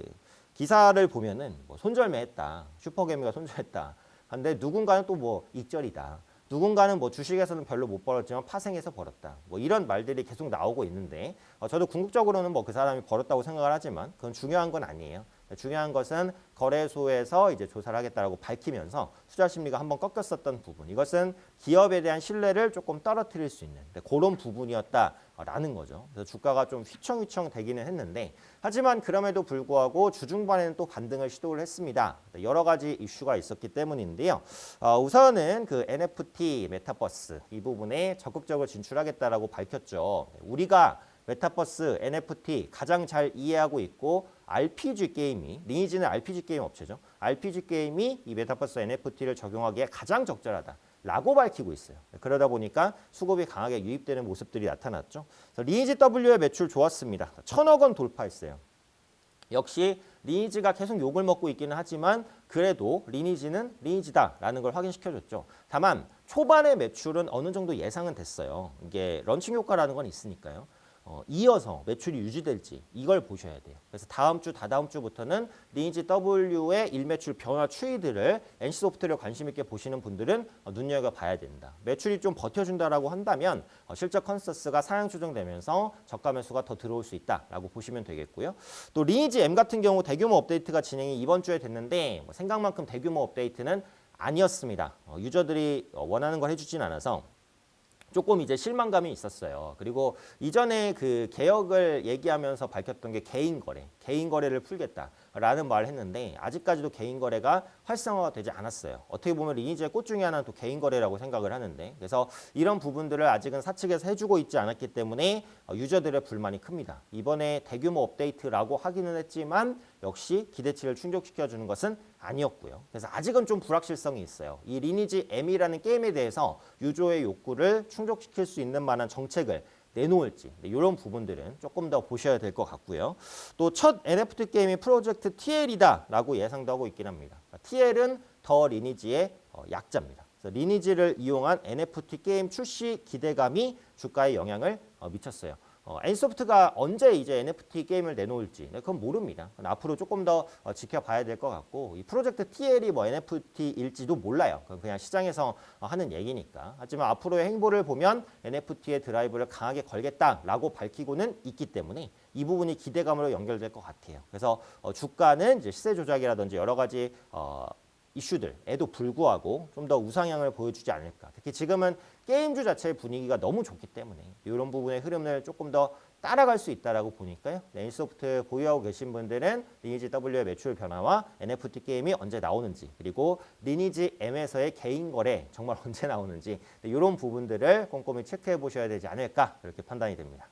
기사를 보면은 뭐 손절매했다, 슈퍼개미가 손절했다. 근데 누군가는 또 뭐 익절이다. 누군가는 뭐 주식에서는 별로 못 벌었지만 파생해서 벌었다. 뭐 이런 말들이 계속 나오고 있는데 저도 궁극적으로는 뭐 그 사람이 벌었다고 생각을 하지만 그건 중요한 건 아니에요. 중요한 것은 거래소에서 이제 조사를 하겠다라고 밝히면서 투자 심리가 한번 꺾였었던 부분. 이것은 기업에 대한 신뢰를 조금 떨어뜨릴 수 있는 그런 부분이었다라는 거죠. 그래서 주가가 좀 휘청휘청 되기는 했는데 하지만 그럼에도 불구하고 주중반에는 또 반등을 시도를 했습니다. 여러 가지 이슈가 있었기 때문인데요. 우선은 그 NFT 메타버스 이 부분에 적극적으로 진출하겠다라고 밝혔죠. 우리가 메타버스, NFT 가장 잘 이해하고 있고 RPG 게임이, 리니지는 RPG 게임 업체죠. RPG 게임이 이 메타버스 NFT를 적용하기에 가장 적절하다라고 밝히고 있어요. 그러다 보니까 수급이 강하게 유입되는 모습들이 나타났죠. 그래서 리니지 W의 매출 좋았습니다. 1,000억 원 돌파했어요. 역시 리니지가 계속 욕을 먹고 있기는 하지만 그래도 리니지는 리니지다라는 걸 확인시켜줬죠. 다만 초반의 매출은 어느 정도 예상은 됐어요. 이게 런칭 효과라는 건 있으니까요. 이어서 매출이 유지될지 이걸 보셔야 돼요. 그래서 다음 주, 다다음 주부터는 리니지 W의 일매출 변화 추이들을 NC소프트를 관심 있게 보시는 분들은 눈여겨봐야 된다. 매출이 좀 버텨준다라고 한다면 실적 컨센서스가 상향 조정되면서 저가 매수가 더 들어올 수 있다라고 보시면 되겠고요. 또 리니지 M 같은 경우 대규모 업데이트가 진행이 이번 주에 됐는데 생각만큼 대규모 업데이트는 아니었습니다. 유저들이 원하는 걸 해주진 않아서 조금 이제 실망감이 있었어요. 그리고 이전에 그 개혁을 얘기하면서 밝혔던 게 개인 거래를 풀겠다라는 말을 했는데 아직까지도 개인 거래가 활성화가 되지 않았어요. 어떻게 보면 리니지의 꽃 중에 하나는 또 개인 거래라고 생각을 하는데 그래서 이런 부분들을 아직은 사측에서 해주고 있지 않았기 때문에 유저들의 불만이 큽니다. 이번에 대규모 업데이트라고 하기는 했지만 역시 기대치를 충족시켜주는 것은 아니었고요. 그래서 아직은 좀 불확실성이 있어요. 이 리니지 M이라는 게임에 대해서 유저의 욕구를 충족시킬 수 있는 만한 정책을 내놓을지 이런 부분들은 조금 더 보셔야 될 것 같고요. 또 첫 NFT 게임이 프로젝트 TL이다라고 예상도 하고 있긴 합니다. TL은 더 리니지의 약자입니다. 그래서 리니지를 이용한 NFT 게임 출시 기대감이 주가에 영향을 미쳤어요. N소프트가 언제 이제 NFT 게임을 내놓을지 그건 모릅니다. 앞으로 조금 더 지켜봐야 될 것 같고 이 프로젝트 TL이 뭐 NFT일지도 몰라요. 그건 그냥 시장에서 하는 얘기니까. 하지만 앞으로의 행보를 보면 NFT의 드라이브를 강하게 걸겠다라고 밝히고는 있기 때문에 이 부분이 기대감으로 연결될 것 같아요. 그래서 주가는 이제 시세 조작이라든지 여러 가지 이슈들에도 불구하고 좀 더 우상향을 보여주지 않을까. 특히 지금은 게임주 자체의 분위기가 너무 좋기 때문에 이런 부분의 흐름을 조금 더 따라갈 수 있다라고 보니까요. N소프트 보유하고 계신 분들은 리니지 W의 매출 변화와 NFT 게임이 언제 나오는지 그리고 리니지 M에서의 개인 거래 정말 언제 나오는지 이런 부분들을 꼼꼼히 체크해 보셔야 되지 않을까 그렇게 판단이 됩니다.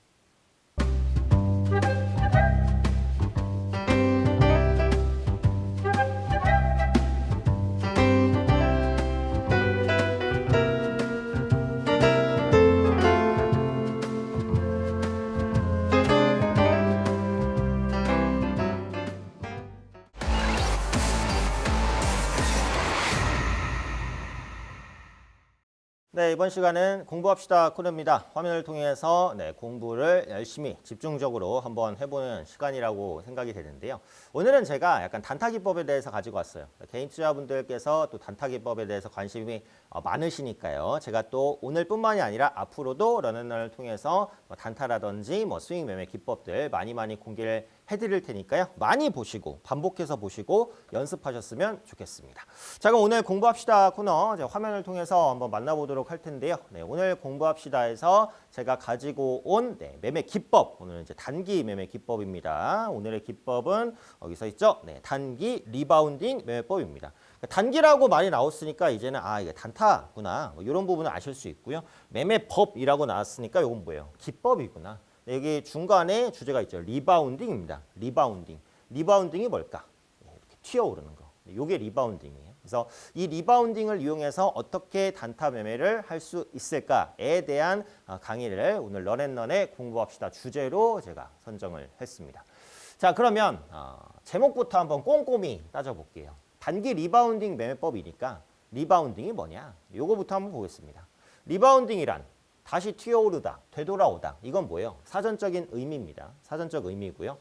네, 이번 시간은 공부합시다 코너입니다. 화면을 통해서 공부를 열심히 집중적으로 한번 해보는 시간이라고 생각이 되는데요. 오늘은 제가 약간 단타기법에 대해서 가지고 왔어요. 개인 투자분들께서 또 단타기법에 대해서 관심이 많으시니까요. 제가 또 오늘뿐만이 아니라 앞으로도 런앤런을 통해서 단타라든지 스윙 매매 기법들 많이 공개를 해드릴 테니까요. 많이 보시고 반복해서 보시고 연습하셨으면 좋겠습니다. 자, 그럼 오늘 공부합시다 코너 화면을 통해서 한번 만나보도록 할 텐데요. 네, 오늘 공부합시다에서 제가 가지고 온 매매 기법, 오늘은 이제 단기 매매 기법입니다. 오늘의 기법은 여기서 있죠. 네, 단기 리바운딩 매매법입니다. 단기라고 말이 나왔으니까 이제는 이게 단타구나 이런 부분을 아실 수 있고요. 매매법이라고 나왔으니까 이건 뭐예요? 기법이구나. 여기 중간에 주제가 있죠. 리바운딩입니다. 리바운딩. 리바운딩이 뭘까? 이렇게 튀어오르는 거. 이게 리바운딩이에요. 그래서 이 리바운딩을 이용해서 어떻게 단타 매매를 할 수 있을까에 대한 강의를 오늘 런앤런의 공부합시다 주제로 제가 선정을 했습니다. 자, 그러면 제목부터 한번 꼼꼼히 따져볼게요. 단기 리바운딩 매매법이니까 리바운딩이 뭐냐? 요거부터 한번 보겠습니다. 리바운딩이란 다시 튀어오르다, 되돌아오다. 이건 뭐예요? 사전적인 의미입니다. 사전적 의미고요.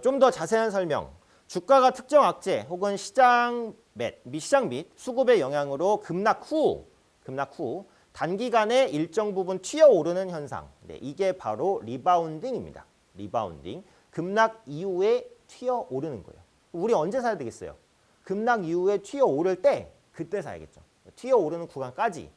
좀 더 자세한 설명. 주가가 특정 악재 혹은 시장 및 수급의 영향으로 급락 후 단기간에 일정 부분 튀어오르는 현상. 네, 이게 바로 리바운딩입니다. 리바운딩. 급락 이후에 튀어오르는 거예요. 우리 언제 사야 되겠어요? 급락 이후에 튀어오를 때 그때 사야겠죠. 튀어오르는 구간까지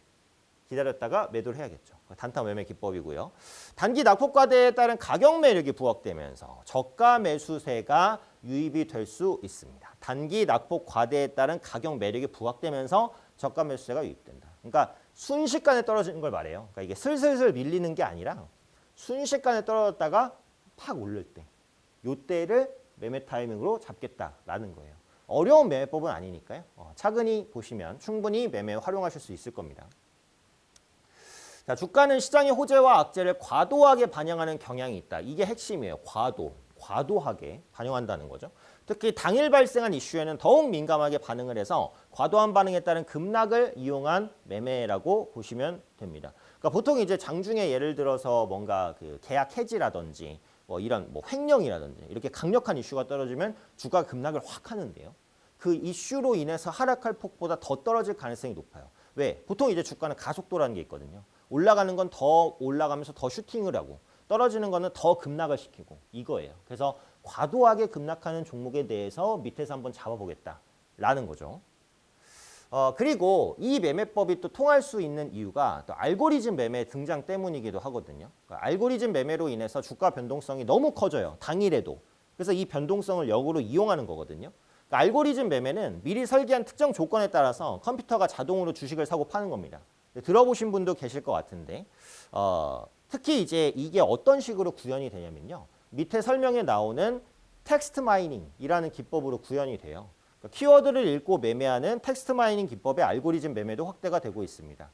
기다렸다가 매도를 해야겠죠. 단타 매매 기법이고요. 단기 낙폭과대에 따른 가격 매력이 부각되면서 저가 매수세가 유입이 될 수 있습니다. 단기 낙폭 과대에 따른 가격 매력이 부각되면서 저가 매수세가 유입된다. 그러니까 순식간에 떨어지는 걸 말해요. 그러니까 이게 슬슬슬 밀리는 게 아니라 순식간에 떨어졌다가 팍 오를 때, 요때를 매매 타이밍으로 잡겠다라는 거예요. 어려운 매매법은 아니니까요. 차근히 보시면 충분히 매매에 활용하실 수 있을 겁니다. 자, 주가는 시장의 호재와 악재를 과도하게 반영하는 경향이 있다. 이게 핵심이에요. 과도하게 반영한다는 거죠. 특히 당일 발생한 이슈에는 더욱 민감하게 반응을 해서 과도한 반응에 따른 급락을 이용한 매매라고 보시면 됩니다. 그러니까 보통 이제 장중에 예를 들어서 뭔가 그 계약 해지라든지 이런 횡령이라든지 이렇게 강력한 이슈가 떨어지면 주가 급락을 확 하는데요. 그 이슈로 인해서 하락할 폭보다 더 떨어질 가능성이 높아요. 왜? 보통 이제 주가는 가속도라는 게 있거든요. 올라가는 건 더 올라가면서 더 슈팅을 하고 떨어지는 거는 더 급락을 시키고 이거예요. 그래서 과도하게 급락하는 종목에 대해서 밑에서 한번 잡아보겠다라는 거죠. 그리고 이 매매법이 또 통할 수 있는 이유가 또 알고리즘 매매 등장 때문이기도 하거든요. 그러니까 알고리즘 매매로 인해서 주가 변동성이 너무 커져요. 당일에도. 그래서 이 변동성을 역으로 이용하는 거거든요. 그러니까 알고리즘 매매는 미리 설계한 특정 조건에 따라서 컴퓨터가 자동으로 주식을 사고 파는 겁니다. 들어보신 분도 계실 것 같은데 특히 이제 이게 어떤 식으로 구현이 되냐면요. 밑에 설명에 나오는 텍스트 마이닝이라는 기법으로 구현이 돼요. 그러니까 키워드를 읽고 매매하는 텍스트 마이닝 기법의 알고리즘 매매도 확대가 되고 있습니다.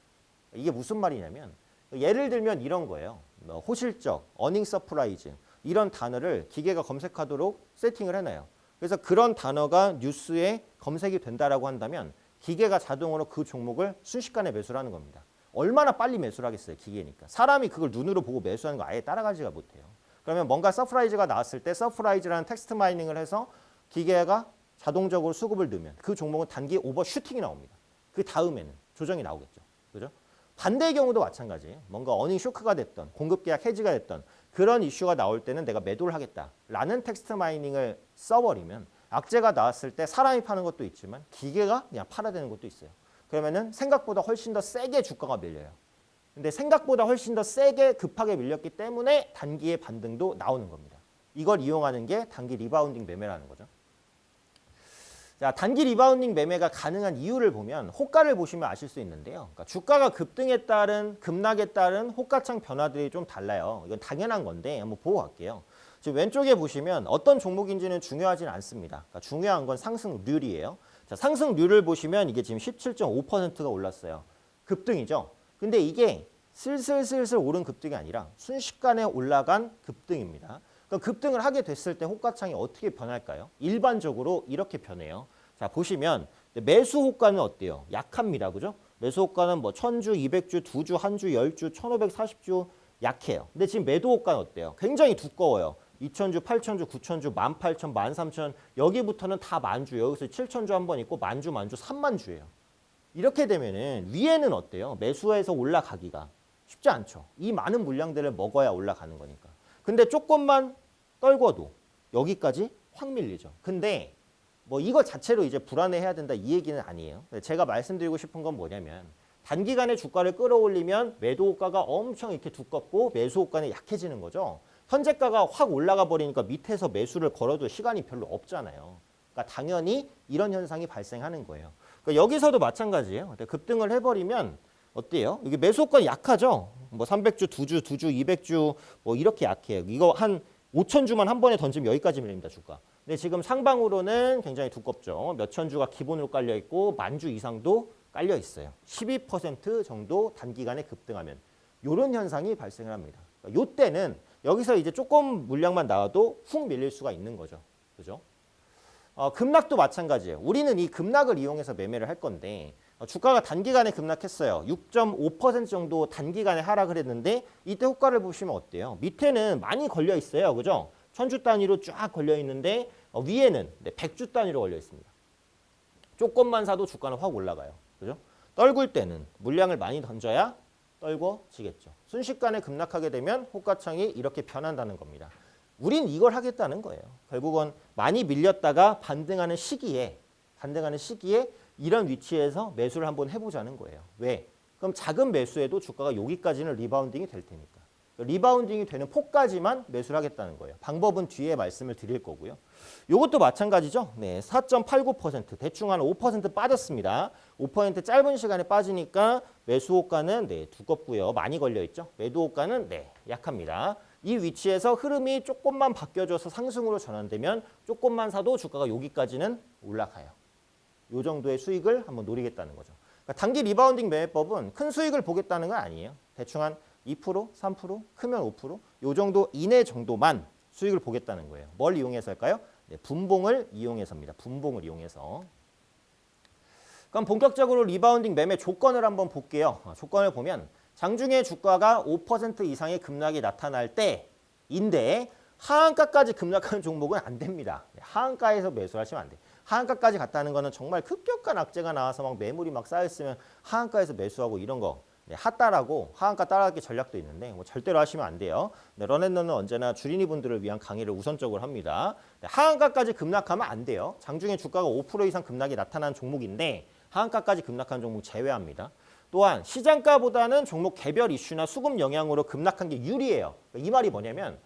이게 무슨 말이냐면 예를 들면 이런 거예요. 호실적, 어닝 서프라이즈 이런 단어를 기계가 검색하도록 세팅을 해놔요. 그래서 그런 단어가 뉴스에 검색이 된다라고 한다면 기계가 자동으로 그 종목을 순식간에 매수를 하는 겁니다. 얼마나 빨리 매수를 하겠어요, 기계니까. 사람이 그걸 눈으로 보고 매수하는 거 아예 따라가지가 못해요. 그러면 뭔가 서프라이즈가 나왔을 때 서프라이즈라는 텍스트 마이닝을 해서 기계가 자동적으로 수급을 넣으면 그 종목은 단기 오버슈팅이 나옵니다. 그 다음에는 조정이 나오겠죠. 그죠? 반대의 경우도 마찬가지예요. 뭔가 어닝 쇼크가 됐던 공급 계약 해지가 됐던 그런 이슈가 나올 때는 내가 매도를 하겠다라는 텍스트 마이닝을 써버리면 악재가 나왔을 때 사람이 파는 것도 있지만 기계가 그냥 팔아야 되는 것도 있어요. 그러면은 생각보다 훨씬 더 세게 주가가 밀려요. 근데 생각보다 훨씬 더 세게 급하게 밀렸기 때문에 단기의 반등도 나오는 겁니다. 이걸 이용하는 게 단기 리바운딩 매매라는 거죠. 자, 단기 리바운딩 매매가 가능한 이유를 보면 호가를 보시면 아실 수 있는데요. 그러니까 주가가 급등에 따른 급락에 따른 호가창 변화들이 좀 달라요. 이건 당연한 건데 한번 보고 갈게요. 지금 왼쪽에 보시면 어떤 종목인지는 중요하진 않습니다. 그러니까 중요한 건 상승률이에요. 자, 상승률을 보시면 이게 지금 17.5%가 올랐어요. 급등이죠. 근데 이게 슬슬 오른 급등이 아니라 순식간에 올라간 급등입니다. 그러니까 급등을 하게 됐을 때 호가창이 어떻게 변할까요? 일반적으로 이렇게 변해요. 자, 보시면 매수 호가는 어때요? 약합니다. 그죠? 매수 호가는 뭐 1000주, 200주, 2주, 1주, 10주, 1540주 약해요. 근데 지금 매도 호가는 어때요? 굉장히 두꺼워요. 2000주, 8000주, 9000주, 18000, 13000 여기부터는 다 만주. 여기서 7000주 한 번 있고 만주, 3만주예요. 이렇게 되면은 위에는 어때요? 매수해서 올라가기가 쉽지 않죠. 이 많은 물량들을 먹어야 올라가는 거니까. 근데 조금만 떨궈도 여기까지 확 밀리죠. 근데 뭐 이거 자체로 이제 불안해해야 된다 이 얘기는 아니에요. 제가 말씀드리고 싶은 건 뭐냐면 단기간에 주가를 끌어올리면 매도 호가가 엄청 이렇게 두껍고 매수 호가는 약해지는 거죠. 현재가가 확 올라가 버리니까 밑에서 매수를 걸어도 시간이 별로 없잖아요. 그러니까 당연히 이런 현상이 발생하는 거예요. 그러니까 여기서도 마찬가지예요. 급등을 해버리면 어때요? 이게 매수 호가 약하죠. 뭐 300주, 2주, 200주 뭐 이렇게 약해요. 이거 한 5,000주만 한 번에 던지면 여기까지 밀립니다, 주가. 근데 지금 상방으로는 굉장히 두껍죠. 몇천 주가 기본으로 깔려 있고 만주 이상도 깔려 있어요. 12% 정도 단기간에 급등하면 이런 현상이 발생을 합니다. 그러니까 이때는 여기서 이제 조금 물량만 나와도 훅 밀릴 수가 있는 거죠. 그죠? 급락도 마찬가지예요. 우리는 이 급락을 이용해서 매매를 할 건데 주가가 단기간에 급락했어요. 6.5% 정도 단기간에 하락을 했는데 이때 호가를 보시면 어때요? 밑에는 많이 걸려 있어요. 그죠? 1000주 단위로 쫙 걸려 있는데 위에는 100주 단위로 걸려 있습니다. 조금만 사도 주가는 확 올라가요. 그죠? 떨굴 때는 물량을 많이 던져야 떨궈지겠죠. 순식간에 급락하게 되면 호가창이 이렇게 변한다는 겁니다. 우린 이걸 하겠다는 거예요. 결국은 많이 밀렸다가 반등하는 시기에 이런 위치에서 매수를 한번 해보자는 거예요. 왜? 그럼 작은 매수에도 주가가 여기까지는 리바운딩이 될 테니까. 리바운딩이 되는 폭까지만 매수를 하겠다는 거예요. 방법은 뒤에 말씀을 드릴 거고요. 이것도 마찬가지죠. 네, 4.89% 대충 한 5% 빠졌습니다. 5% 짧은 시간에 빠지니까 매수 호가는 두껍고요. 많이 걸려 있죠. 매도 호가는 약합니다. 이 위치에서 흐름이 조금만 바뀌어져서 상승으로 전환되면 조금만 사도 주가가 여기까지는 올라가요. 이 정도의 수익을 한번 노리겠다는 거죠. 그러니까 단기 리바운딩 매매법은 큰 수익을 보겠다는 건 아니에요. 대충 한 2%, 3%, 크면 5%, 이 정도 이내 정도만 수익을 보겠다는 거예요. 뭘 이용해서 할까요? 분봉을 이용해서입니다. 분봉을 이용해서. 그럼 본격적으로 리바운딩 매매 조건을 한번 볼게요. 조건을 보면 장중에 주가가 5% 이상의 급락이 나타날 때인데 하한가까지 급락하는 종목은 안 됩니다. 하한가에서 매수하시면 안 돼요. 하한가까지 갔다는 거는 정말 급격한 악재가 나와서 막 매물이 막 쌓였으면 하한가에서 매수하고 이런 거 핫따라고 하한가 따라가기 전략도 있는데 뭐 절대로 하시면 안 돼요. 런앤런은 언제나 주린이 분들을 위한 강의를 우선적으로 합니다. 하한가까지 급락하면 안 돼요. 장중에 주가가 5% 이상 급락이 나타난 종목인데 하한가까지 급락한 종목 제외합니다. 또한 시장가보다는 종목 개별 이슈나 수급 영향으로 급락한 게 유리해요. 이 말이 뭐냐면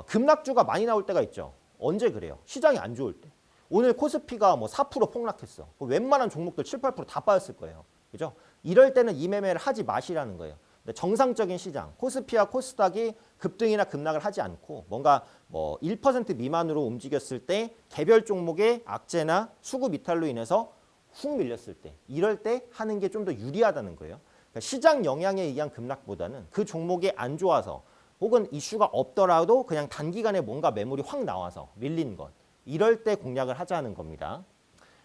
급락주가 많이 나올 때가 있죠. 언제 그래요? 시장이 안 좋을 때. 오늘 코스피가 뭐 4% 폭락했어. 웬만한 종목들 7, 8%다 빠졌을 거예요. 그죠? 이럴 때는 이 매매를 하지 마시라는 거예요. 정상적인 시장, 코스피와 코스닥이 급등이나 급락을 하지 않고 뭔가 뭐 1% 미만으로 움직였을 때 개별 종목의 악재나 수급 이탈로 인해서 훅 밀렸을 때 이럴 때 하는 게 좀 더 유리하다는 거예요. 그러니까 시장 영향에 의한 급락보다는 그 종목이 안 좋아서 혹은 이슈가 없더라도 그냥 단기간에 뭔가 매물이 확 나와서 밀린 것. 이럴 때 공략을 하자는 겁니다.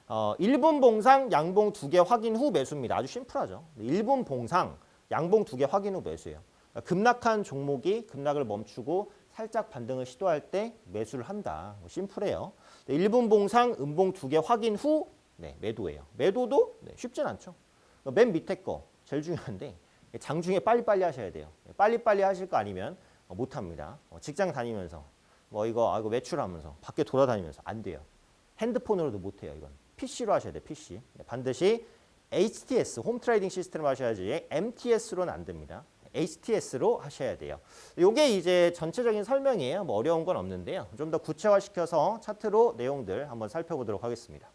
1분 봉상 양봉 2개 확인 후 매수입니다. 아주 심플하죠. 1분 봉상 양봉 2개 확인 후 매수예요. 그러니까 급락한 종목이 급락을 멈추고 살짝 반등을 시도할 때 매수를 한다. 심플해요. 1분 봉상 음봉 2개 확인 후 매도예요. 매도도 쉽진 않죠. 맨 밑에 거 제일 중요한데 장중에 빨리빨리 하셔야 돼요. 빨리빨리 하실 거 아니면 못합니다. 직장 다니면서 이거 외출하면서 밖에 돌아다니면서 안 돼요. 핸드폰으로도 못해요. 이건 PC로 하셔야 돼요. PC. 반드시 HTS 홈 트레이딩 시스템으로 하셔야지 MTS로는 안 됩니다. HTS로 하셔야 돼요. 이게 이제 전체적인 설명이에요. 어려운 건 없는데요. 좀 더 구체화시켜서 차트로 내용들 한번 살펴보도록 하겠습니다.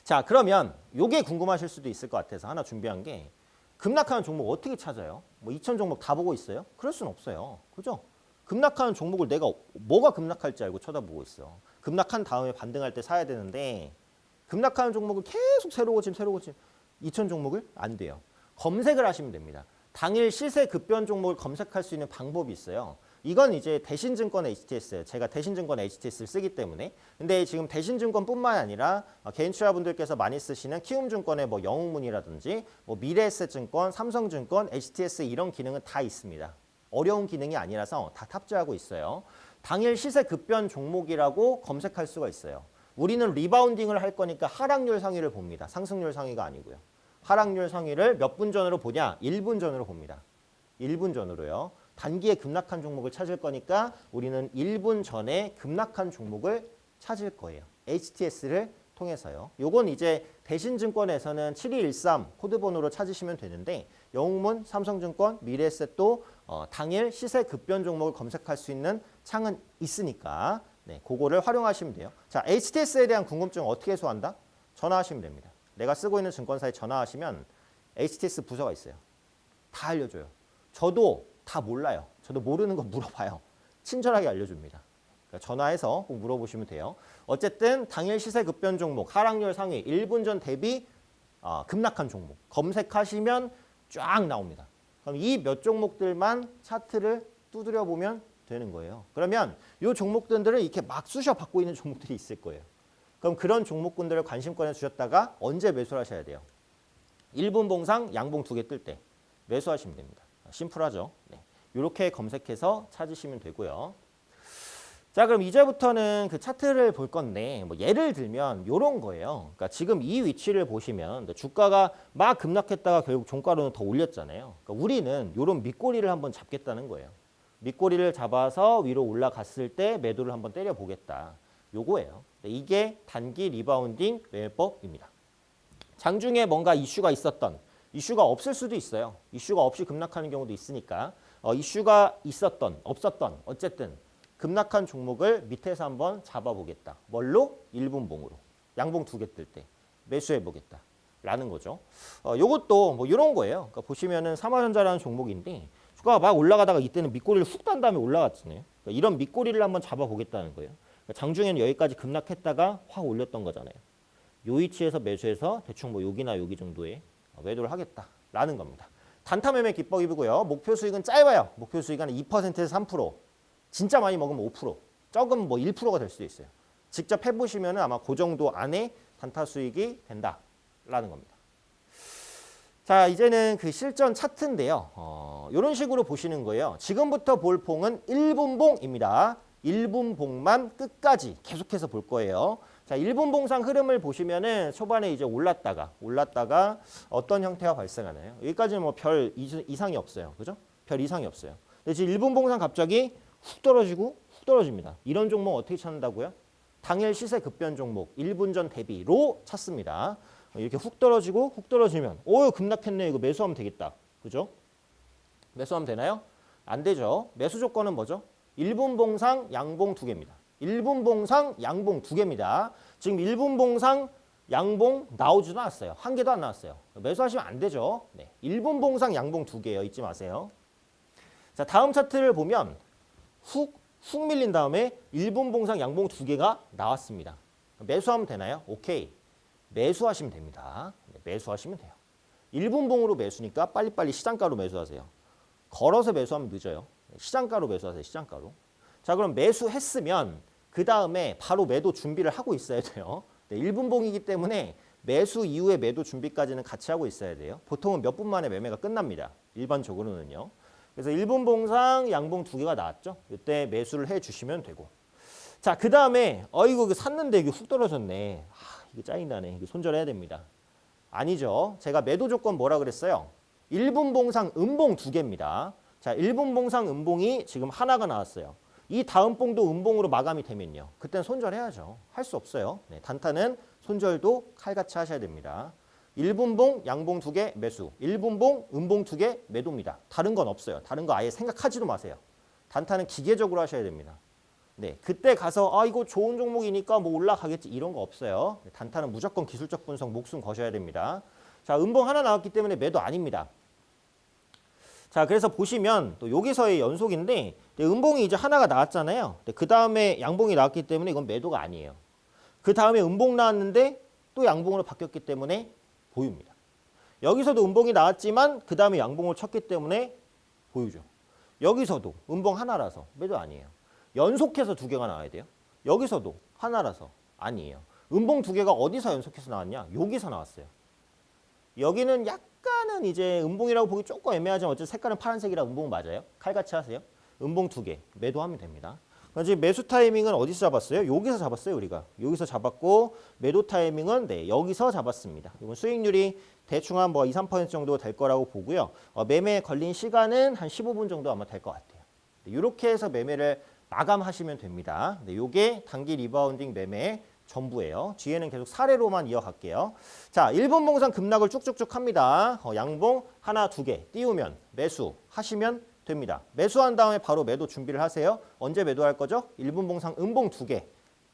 자, 그러면 이게 궁금하실 수도 있을 것 같아서 하나 준비한 게 급락하는 종목 어떻게 찾아요? 2,000 종목 다 보고 있어요? 그럴 수는 없어요. 그죠? 급락하는 종목을 내가 뭐가 급락할지 알고 쳐다보고 있어. 급락한 다음에 반등할 때 사야 되는데 급락하는 종목을 계속 새로 고침 2,000 종목을 안 돼요. 검색을 하시면 됩니다. 당일 시세 급변 종목을 검색할 수 있는 방법이 있어요. 이건 이제 대신증권 HTS예요. 제가 대신증권 HTS를 쓰기 때문에. 근데 지금 대신증권뿐만 아니라 개인 투자분들께서 많이 쓰시는 키움증권의 영웅문이라든지 미래에셋증권, 삼성증권, HTS 이런 기능은 다 있습니다. 어려운 기능이 아니라서 다 탑재하고 있어요. 당일 시세 급변 종목이라고 검색할 수가 있어요. 우리는 리바운딩을 할 거니까 하락률 상위를 봅니다. 상승률 상위가 아니고요. 하락률 상위를 몇 분 전으로 보냐? 1분 전으로 봅니다. 1분 전으로요. 단기에 급락한 종목을 찾을 거니까 우리는 1분 전에 급락한 종목을 찾을 거예요. HTS를 통해서요. 요건 이제 대신증권에서는 7213 코드번호로 찾으시면 되는데 영웅문, 삼성증권, 미래에셋도 당일 시세 급변 종목을 검색할 수 있는 창은 있으니까 그거를 활용하시면 돼요. 자, HTS에 대한 궁금증 어떻게 해소한다? 전화하시면 됩니다. 내가 쓰고 있는 증권사에 전화하시면 HTS 부서가 있어요. 다 알려줘요. 저도 다 몰라요. 저도 모르는 거 물어봐요. 친절하게 알려줍니다. 그러니까 전화해서 꼭 물어보시면 돼요. 어쨌든 당일 시세 급변 종목, 하락률 상위, 1분 전 대비 급락한 종목 검색하시면 쫙 나옵니다. 그럼 이 몇 종목들만 차트를 두드려 보면 되는 거예요. 그러면 이 종목들은 이렇게 막 쑤셔 받고 있는 종목들이 있을 거예요. 그럼 그런 종목군들을 관심권에 주셨다가 언제 매수를 하셔야 돼요? 1분 봉상 양봉 2개 뜰 때 매수하시면 됩니다. 심플하죠? 이렇게 검색해서 찾으시면 되고요. 자, 그럼 이제부터는 그 차트를 볼 건데 예를 들면 이런 거예요. 그러니까 지금 이 위치를 보시면 주가가 막 급락했다가 결국 종가로는 더 올렸잖아요. 그러니까 우리는 이런 밑꼬리를 한번 잡겠다는 거예요. 밑꼬리를 잡아서 위로 올라갔을 때 매도를 한번 때려보겠다. 요거예요. 이게 단기 리바운딩 매매법입니다. 장중에 뭔가 이슈가 있었던, 이슈가 없을 수도 있어요. 이슈가 없이 급락하는 경우도 있으니까 이슈가 있었던, 없었던 어쨌든 급락한 종목을 밑에서 한번 잡아보겠다. 뭘로? 1분 봉으로. 양봉 2개 뜰 때 매수해보겠다. 라는 거죠. 요것도 이런 거예요. 그러니까 보시면은 삼화전자라는 종목인데 주가가 막 올라가다가 이때는 밑꼬리를 훅 단 다음에 올라갔잖아요. 그러니까 이런 밑꼬리를 한번 잡아보겠다는 거예요. 그러니까 장중에는 여기까지 급락했다가 확 올렸던 거잖아요. 요 위치에서 매수해서 대충 여기나 여기 정도에 매도를 하겠다라는 겁니다. 단타 매매 기법이고요. 목표 수익은 짧아요. 목표 수익은 2%에서 3%. 진짜 많이 먹으면 5%. 적으면 1%가 될 수도 있어요. 직접 해보시면 아마 그 정도 안에 단타 수익이 된다라는 겁니다. 자, 이제는 그 실전 차트인데요. 이런 식으로 보시는 거예요. 지금부터 볼 봉은 1분 봉입니다. 1분 봉만 끝까지 계속해서 볼 거예요. 자, 1분 봉상 흐름을 보시면은 초반에 이제 올랐다가 어떤 형태가 발생하나요? 여기까지는 별 이상이 없어요. 그죠? 별 이상이 없어요. 근데 지금 1분 봉상 갑자기 훅 떨어지고 훅 떨어집니다. 이런 종목 어떻게 찾는다고요? 당일 시세 급변 종목 1분 전 대비로 찾습니다. 이렇게 훅 떨어지면 급락했네. 이거 매수하면 되겠다. 그죠? 매수하면 되나요? 안 되죠. 매수 조건은 뭐죠? 1분 봉상 양봉 2개입니다. 1분 봉상 양봉 2개입니다. 지금 1분 봉상 양봉 나오지도 않았어요. 한 개도 안 나왔어요. 매수하시면 안 되죠. 1분 봉상 양봉 2개예요. 잊지 마세요. 자, 다음 차트를 보면 훅 밀린 다음에 1분 봉상 양봉 2개가 나왔습니다. 매수하면 되나요? 오케이. 매수하시면 됩니다. 매수하시면 돼요. 1분봉으로 매수니까 빨리빨리 시장가로 매수하세요. 걸어서 매수하면 늦어요. 시장가로 매수하세요. 시장가로. 자, 그럼 매수했으면 그 다음에 바로 매도 준비를 하고 있어야 돼요. 네, 1분봉이기 때문에 매수 이후에 매도 준비까지는 같이 하고 있어야 돼요. 보통은 몇 분 만에 매매가 끝납니다. 일반적으로는요. 그래서 1분봉상 양봉 두 개가 나왔죠. 이때 매수를 해주시면 되고. 자, 그 다음에 이거 샀는데 이게 훅 떨어졌네. 이거 짜증나네. 이거 손절해야 됩니다. 아니죠. 제가 매도 조건 뭐라 그랬어요? 1분봉상 음봉 두 개입니다. 자, 1분봉상 음봉이 지금 하나가 나왔어요. 이 다음 봉도 음봉으로 마감이 되면요. 그때는 손절해야죠. 할 수 없어요. 네, 단타는 손절도 칼같이 하셔야 됩니다. 1분봉 양봉 두 개 매수, 1분봉 음봉 두 개 매도입니다. 다른 건 없어요. 다른 거 아예 생각하지도 마세요. 단타는 기계적으로 하셔야 됩니다. 네, 그때 가서 이거 좋은 종목이니까 뭐 올라가겠지 이런 거 없어요. 네, 단타는 무조건 기술적 분석 목숨 거셔야 됩니다. 자, 음봉 하나 나왔기 때문에 매도 아닙니다. 자, 그래서 보시면 또 여기서의 연속인데 음봉이 이제 하나가 나왔잖아요. 그 다음에 양봉이 나왔기 때문에 이건 매도가 아니에요. 그 다음에 음봉 나왔는데 또 양봉으로 바뀌었기 때문에 보유입니다. 여기서도 음봉이 나왔지만 그 다음에 양봉을 쳤기 때문에 보유죠. 여기서도 음봉 하나라서 매도 아니에요. 연속해서 두 개가 나와야 돼요. 여기서도 하나라서 아니에요. 음봉 두 개가 어디서 연속해서 나왔냐? 여기서 나왔어요. 여기는 약간은 이제 음봉이라고 보기 조금 애매하지만 어쨌든 색깔은 파란색이라 음봉 맞아요. 칼같이 하세요. 음봉 두 개 매도하면 됩니다. 지금 매수 타이밍은 어디서 잡았어요? 여기서 잡았어요. 우리가 여기서 잡았고 매도 타이밍은 네, 여기서 잡았습니다. 이건 수익률이 대충 한 뭐 2, 3% 정도 될 거라고 보고요. 매매에 걸린 시간은 한 15분 정도 아마 될 것 같아요. 이렇게 해서 매매를 마감하시면 됩니다. 네, 요게 단기 리바운딩 매매 전부예요. 뒤에는 계속 사례로만 이어갈게요. 자, 1분봉상 급락을 쭉쭉쭉 합니다. 양봉 하나, 두 개 띄우면 매수 하시면 됩니다. 매수한 다음에 바로 매도 준비를 하세요. 언제 매도할 거죠? 1분봉상 음봉 두 개.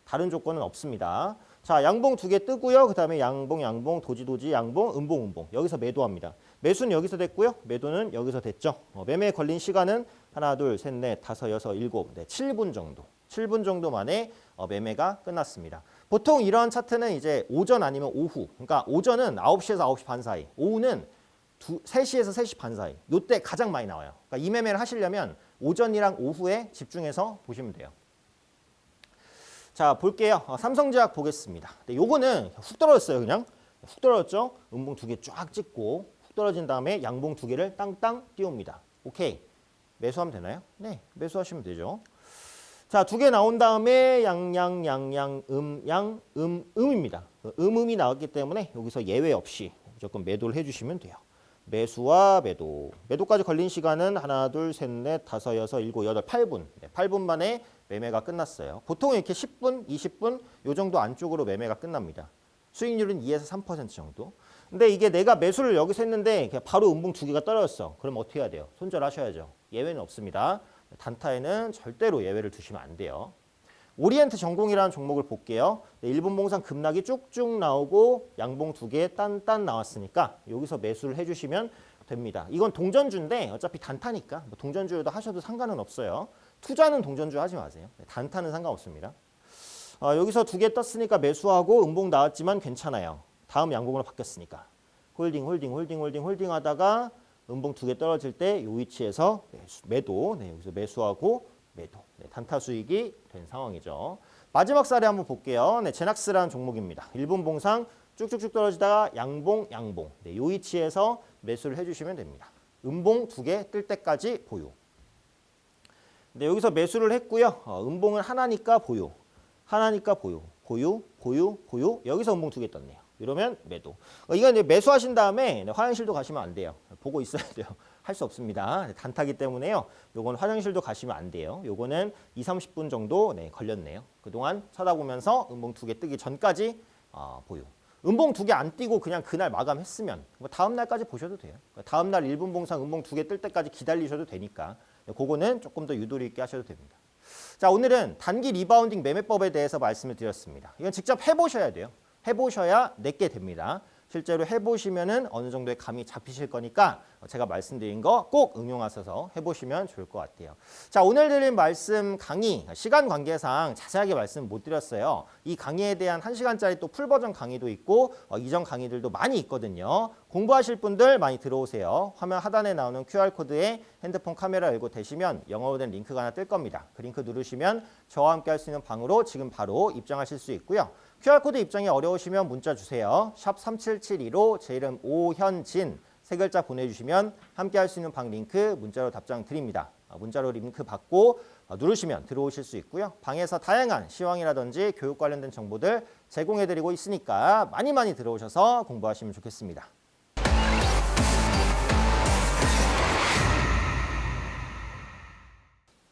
다른 조건은 없습니다. 자, 양봉 두 개 뜨고요. 그 다음에 양봉, 도지, 양봉, 음봉. 여기서 매도합니다. 매수는 여기서 됐고요. 매도는 여기서 됐죠. 매매에 걸린 시간은 하나, 둘, 셋, 넷, 다섯, 여섯, 일곱, 7분 정도. 7분 정도 만에 매매가 끝났습니다. 보통 이런 차트는 이제 오전 아니면 오후. 그러니까 오전은 9시에서 9시 반 사이. 오후는 3시에서 3시 반 사이. 이때 가장 많이 나와요. 그러니까 이 매매를 하시려면 오전이랑 오후에 집중해서 보시면 돼요. 자, 볼게요. 삼성제약 보겠습니다. 네, 요거는 훅 떨어졌어요. 그냥 훅 떨어졌죠. 음봉 두 개 쫙 찍고 훅 떨어진 다음에 양봉 두 개를 땅땅 띄웁니다. 오케이. 매수하면 되나요? 네, 매수하시면 되죠. 자, 두 개 나온 다음에 음입니다. 음이 나왔기 때문에 여기서 예외 없이 무조건 매도를 해주시면 돼요. 매수와 매도. 매도까지 걸린 시간은 하나, 둘, 셋, 넷, 다섯, 여섯, 일곱, 여덟, 8분. 네, 8분 만에 매매가 끝났어요. 보통 이렇게 10분, 20분 요 정도 안쪽으로 매매가 끝납니다. 수익률은 2에서 3% 정도. 근데 이게 내가 매수를 여기서 했는데 그냥 바로 음봉 두 개가 떨어졌어. 그럼 어떻게 해야 돼요? 손절하셔야죠. 예외는 없습니다. 단타에는 절대로 예외를 두시면 안 돼요. 오리엔트 전공이라는 종목을 볼게요. 네, 1분봉상 급락이 쭉쭉 나오고 양봉 두 개 딴딴 나왔으니까 여기서 매수를 해주시면 됩니다. 이건 동전주인데 어차피 단타니까 뭐 동전주도 하셔도 상관은 없어요. 투자는 동전주 하지 마세요. 네, 단타는 상관없습니다. 여기서 두 개 떴으니까 매수하고 음봉 나왔지만 괜찮아요. 다음 양봉으로 바뀌었으니까. 홀딩 하다가 음봉 두 개 떨어질 때 이 위치에서 매도. 네, 여기서 매수하고 매도. 네, 단타 수익이 된 상황이죠. 마지막 사례 한번 볼게요. 네, 제낙스라는 종목입니다. 1분봉상 쭉쭉쭉 떨어지다가 양봉. 네, 이 위치에서 매수를 해주시면 됩니다. 음봉 두 개 뜰 때까지 보유. 네, 여기서 매수를 했고요. 음봉은 하나니까 보유. 보유. 여기서 음봉 두 개 떴네요. 이러면 매도. 이건 이제 매수하신 다음에 화장실도 가시면 안 돼요. 보고 있어야 돼요. 할 수 없습니다. 단타기 때문에요. 요건 화장실도 가시면 안 돼요. 요거는 2, 30분 정도 걸렸네요. 그동안 쳐다보면서 음봉 두 개 뜨기 전까지 보유. 음봉 두 개 안 띄고 그냥 그날 마감했으면 다음 날까지 보셔도 돼요. 다음 날 1분봉상 음봉 두 개 뜰 때까지 기다리셔도 되니까 그거는 조금 더 유도리 있게 하셔도 됩니다. 자, 오늘은 단기 리바운딩 매매법에 대해서 말씀을 드렸습니다. 이건 직접 해보셔야 돼요. 해보셔야 내게 됩니다. 실제로 해보시면은 어느 정도의 감이 잡히실 거니까 제가 말씀드린 거 꼭 응용하셔서 해보시면 좋을 것 같아요. 자, 오늘 드린 말씀 강의, 시간 관계상 자세하게 말씀 못 드렸어요. 이 강의에 대한 1시간짜리 또 풀버전 강의도 있고 이전 강의들도 많이 있거든요. 공부하실 분들 많이 들어오세요. 화면 하단에 나오는 QR코드에 핸드폰 카메라 열고 되시면 영어로 된 링크가 하나 뜰 겁니다. 그 링크 누르시면 저와 함께 할 수 있는 방으로 지금 바로 입장하실 수 있고요. QR코드 입장이 어려우시면 문자 주세요. 샵 3772로 제 이름 오현진 세 글자 보내주시면 함께 할 수 있는 방 링크 문자로 답장 드립니다. 문자로 링크 받고 누르시면 들어오실 수 있고요. 방에서 다양한 시황이라든지 교육 관련된 정보들 제공해드리고 있으니까 많이 들어오셔서 공부하시면 좋겠습니다.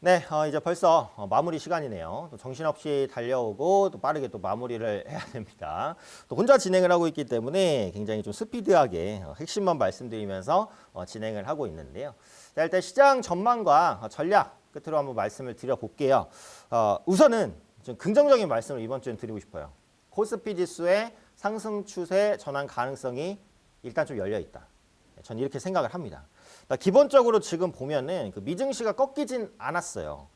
네, 이제 벌써 마무리 시간이네요. 또 정신없이 달려오고 또 빠르게 또 마무리를 해야 됩니다. 또 혼자 진행을 하고 있기 때문에 굉장히 좀 스피드하게 핵심만 말씀드리면서 진행을 하고 있는데요. 자, 일단 시장 전망과 전략 끝으로 한번 말씀을 드려볼게요. 우선은 좀 긍정적인 말씀을 이번 주엔 드리고 싶어요. 코스피 지수의 상승 추세 전환 가능성이 일단 좀 열려 있다. 저는 이렇게 생각을 합니다. 기본적으로 지금 보면은 그 미증시가 꺾이진 않았어요.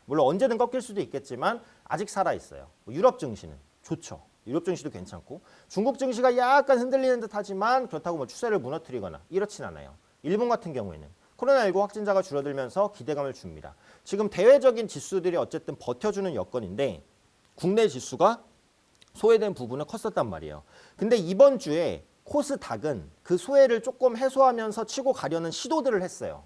물론 언제든 꺾일 수도 있겠지만 아직 살아 있어요. 유럽 증시는 좋죠. 유럽 증시도 괜찮고 중국 증시가 약간 흔들리는 듯하지만 그렇다고 뭐 추세를 무너뜨리거나 이렇진 않아요. 일본 같은 경우에는 코로나19 확진자가 줄어들면서 기대감을 줍니다. 지금 대외적인 지수들이 어쨌든 버텨주는 여건인데 국내 지수가 소외된 부분은 컸었단 말이에요. 근데 이번 주에 코스닥은 그 소외를 조금 해소하면서 치고 가려는 시도들을 했어요.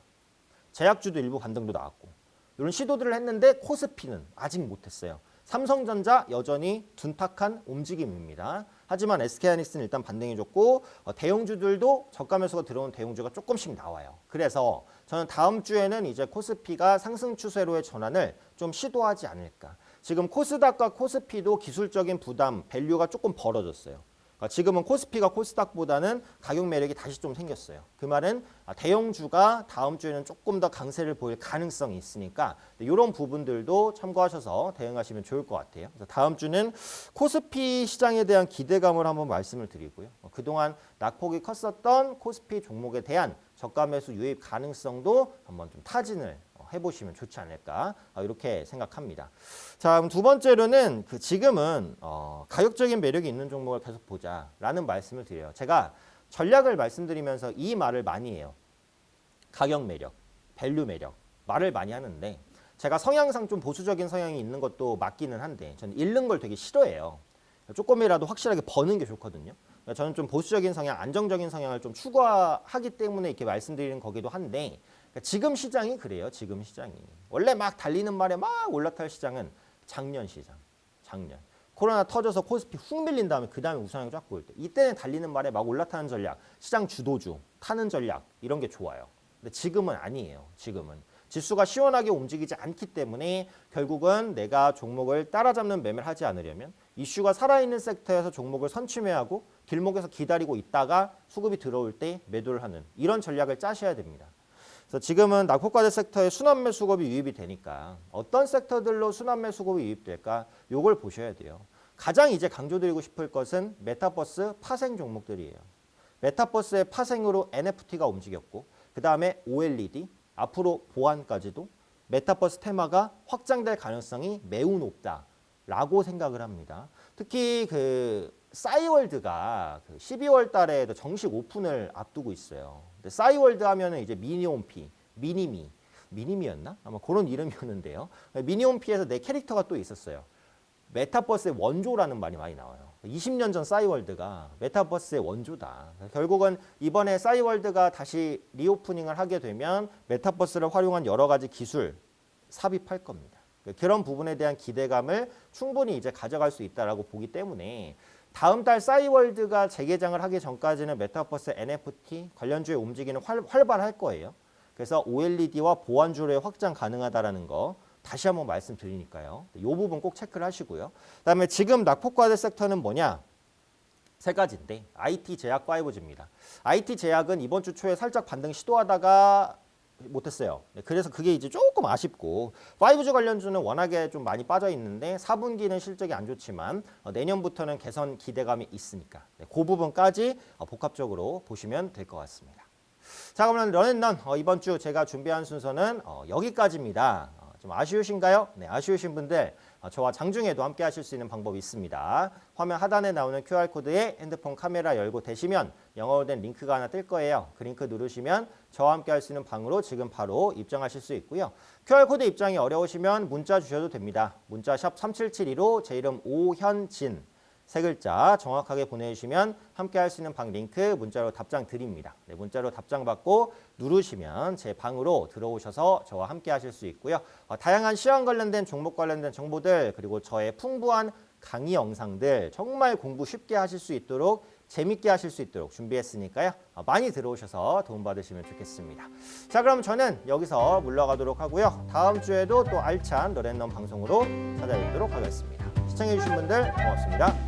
제약주도 일부 반등도 나왔고 이런 시도들을 했는데 코스피는 아직 못했어요. 삼성전자 여전히 둔탁한 움직임입니다. 하지만 SK하이닉스는 일단 반등이 좋고 대형주들도 저가 매수가 들어온 대형주가 조금씩 나와요. 그래서 저는 다음 주에는 이제 코스피가 상승 추세로의 전환을 좀 시도하지 않을까. 지금 코스닥과 코스피도 기술적인 부담, 밸류가 조금 벌어졌어요. 지금은 코스피가 코스닥보다는 가격 매력이 다시 좀 생겼어요. 그 말은 대형주가 다음 주에는 조금 더 강세를 보일 가능성이 있으니까 이런 부분들도 참고하셔서 대응하시면 좋을 것 같아요. 그래서 다음 주는 코스피 시장에 대한 기대감을 한번 말씀을 드리고요. 그동안 낙폭이 컸었던 코스피 종목에 대한 저가 매수 유입 가능성도 한번 좀 타진을 해보시면 좋지 않을까 이렇게 생각합니다. 자, 그럼 두 번째로는 지금은 가격적인 매력이 있는 종목을 계속 보자라는 말씀을 드려요. 제가 전략을 말씀드리면서 이 말을 많이 해요. 가격 매력, 밸류 매력 말을 많이 하는데 제가 성향상 좀 보수적인 성향이 있는 것도 맞기는 한데 저는 잃는 걸 되게 싫어해요. 조금이라도 확실하게 버는 게 좋거든요. 저는 좀 보수적인 성향, 안정적인 성향을 좀 추구하기 때문에 이렇게 말씀드리는 거기도 한데 지금 시장이 그래요. 지금 시장이. 원래 막 달리는 말에 막 올라탈 시장은 작년 시장. 작년. 코로나 터져서 코스피 훅 밀린 다음에 그 다음에 우상향 쫙 보일 때. 이때는 달리는 말에 막 올라타는 전략, 시장 주도주, 타는 전략 이런 게 좋아요. 근데 지금은 아니에요. 지금은. 지수가 시원하게 움직이지 않기 때문에 결국은 내가 종목을 따라잡는 매매를 하지 않으려면 이슈가 살아있는 섹터에서 종목을 선취매하고 길목에서 기다리고 있다가 수급이 들어올 때 매도를 하는 이런 전략을 짜셔야 됩니다. 그래서 지금은 낙폭과대 섹터에 순환매 수급이 유입이 되니까 어떤 섹터들로 순환매 수급이 유입될까? 요걸 보셔야 돼요. 가장 이제 강조드리고 싶을 것은 메타버스 파생 종목들이에요. 메타버스의 파생으로 NFT가 움직였고 그 다음에 OLED, 앞으로 보안까지도 메타버스 테마가 확장될 가능성이 매우 높다라고 생각을 합니다. 특히 싸이월드가 12월 달에 정식 오픈을 앞두고 있어요. 근데 싸이월드 하면은 이제 미니홈피, 미니미였나? 아마 그런 이름이었는데요. 미니홈피에서 내 캐릭터가 또 있었어요. 메타버스의 원조라는 말이 많이 나와요. 20년 전 싸이월드가 메타버스의 원조다. 결국은 이번에 싸이월드가 다시 리오프닝을 하게 되면 메타버스를 활용한 여러 가지 기술 삽입할 겁니다. 그런 부분에 대한 기대감을 충분히 이제 가져갈 수 있다라고 보기 때문에 다음 달 싸이월드가 재개장을 하기 전까지는 메타버스 NFT 관련주의 움직이는 활발할 거예요. 그래서 OLED와 보안주로의 확장 가능하다라는 거 다시 한번 말씀드리니까요. 이 부분 꼭 체크를 하시고요. 그다음에 지금 낙폭과대 섹터는 뭐냐? 세 가지인데 IT 제약 5G입니다. IT 제약은 이번 주 초에 살짝 반등 시도하다가 못했어요. 그래서 그게 이제 조금 아쉽고 5G 관련주는 워낙에 좀 많이 빠져 있는데 4분기는 실적이 안 좋지만 내년부터는 개선 기대감이 있으니까 그 부분까지 복합적으로 보시면 될 것 같습니다. 자, 그러면 런앤런 이번 주 제가 준비한 순서는 여기까지입니다. 좀 아쉬우신가요? 네, 아쉬우신 분들 저와 장중에도 함께 하실 수 있는 방법이 있습니다. 화면 하단에 나오는 QR코드에 핸드폰 카메라 열고 되시면 영어로 된 링크가 하나 뜰 거예요. 그 링크 누르시면 저와 함께 할 수 있는 방으로 지금 바로 입장하실 수 있고요. QR코드 입장이 어려우시면 문자 주셔도 됩니다. 문자 샵 3772로 제 이름 오현진 세 글자 정확하게 보내주시면 함께 할 수 있는 방 링크 문자로 답장 드립니다. 네, 문자로 답장 받고 누르시면 제 방으로 들어오셔서 저와 함께 하실 수 있고요. 다양한 시험 관련된 종목 관련된 정보들 그리고 저의 풍부한 강의 영상들 정말 공부 쉽게 하실 수 있도록 재밌게 하실 수 있도록 준비했으니까요. 많이 들어오셔서 도움받으시면 좋겠습니다. 자, 그럼 저는 여기서 물러가도록 하고요. 다음 주에도 또 알찬 너앤넌 방송으로 찾아뵙도록 하겠습니다. 시청해주신 분들 고맙습니다.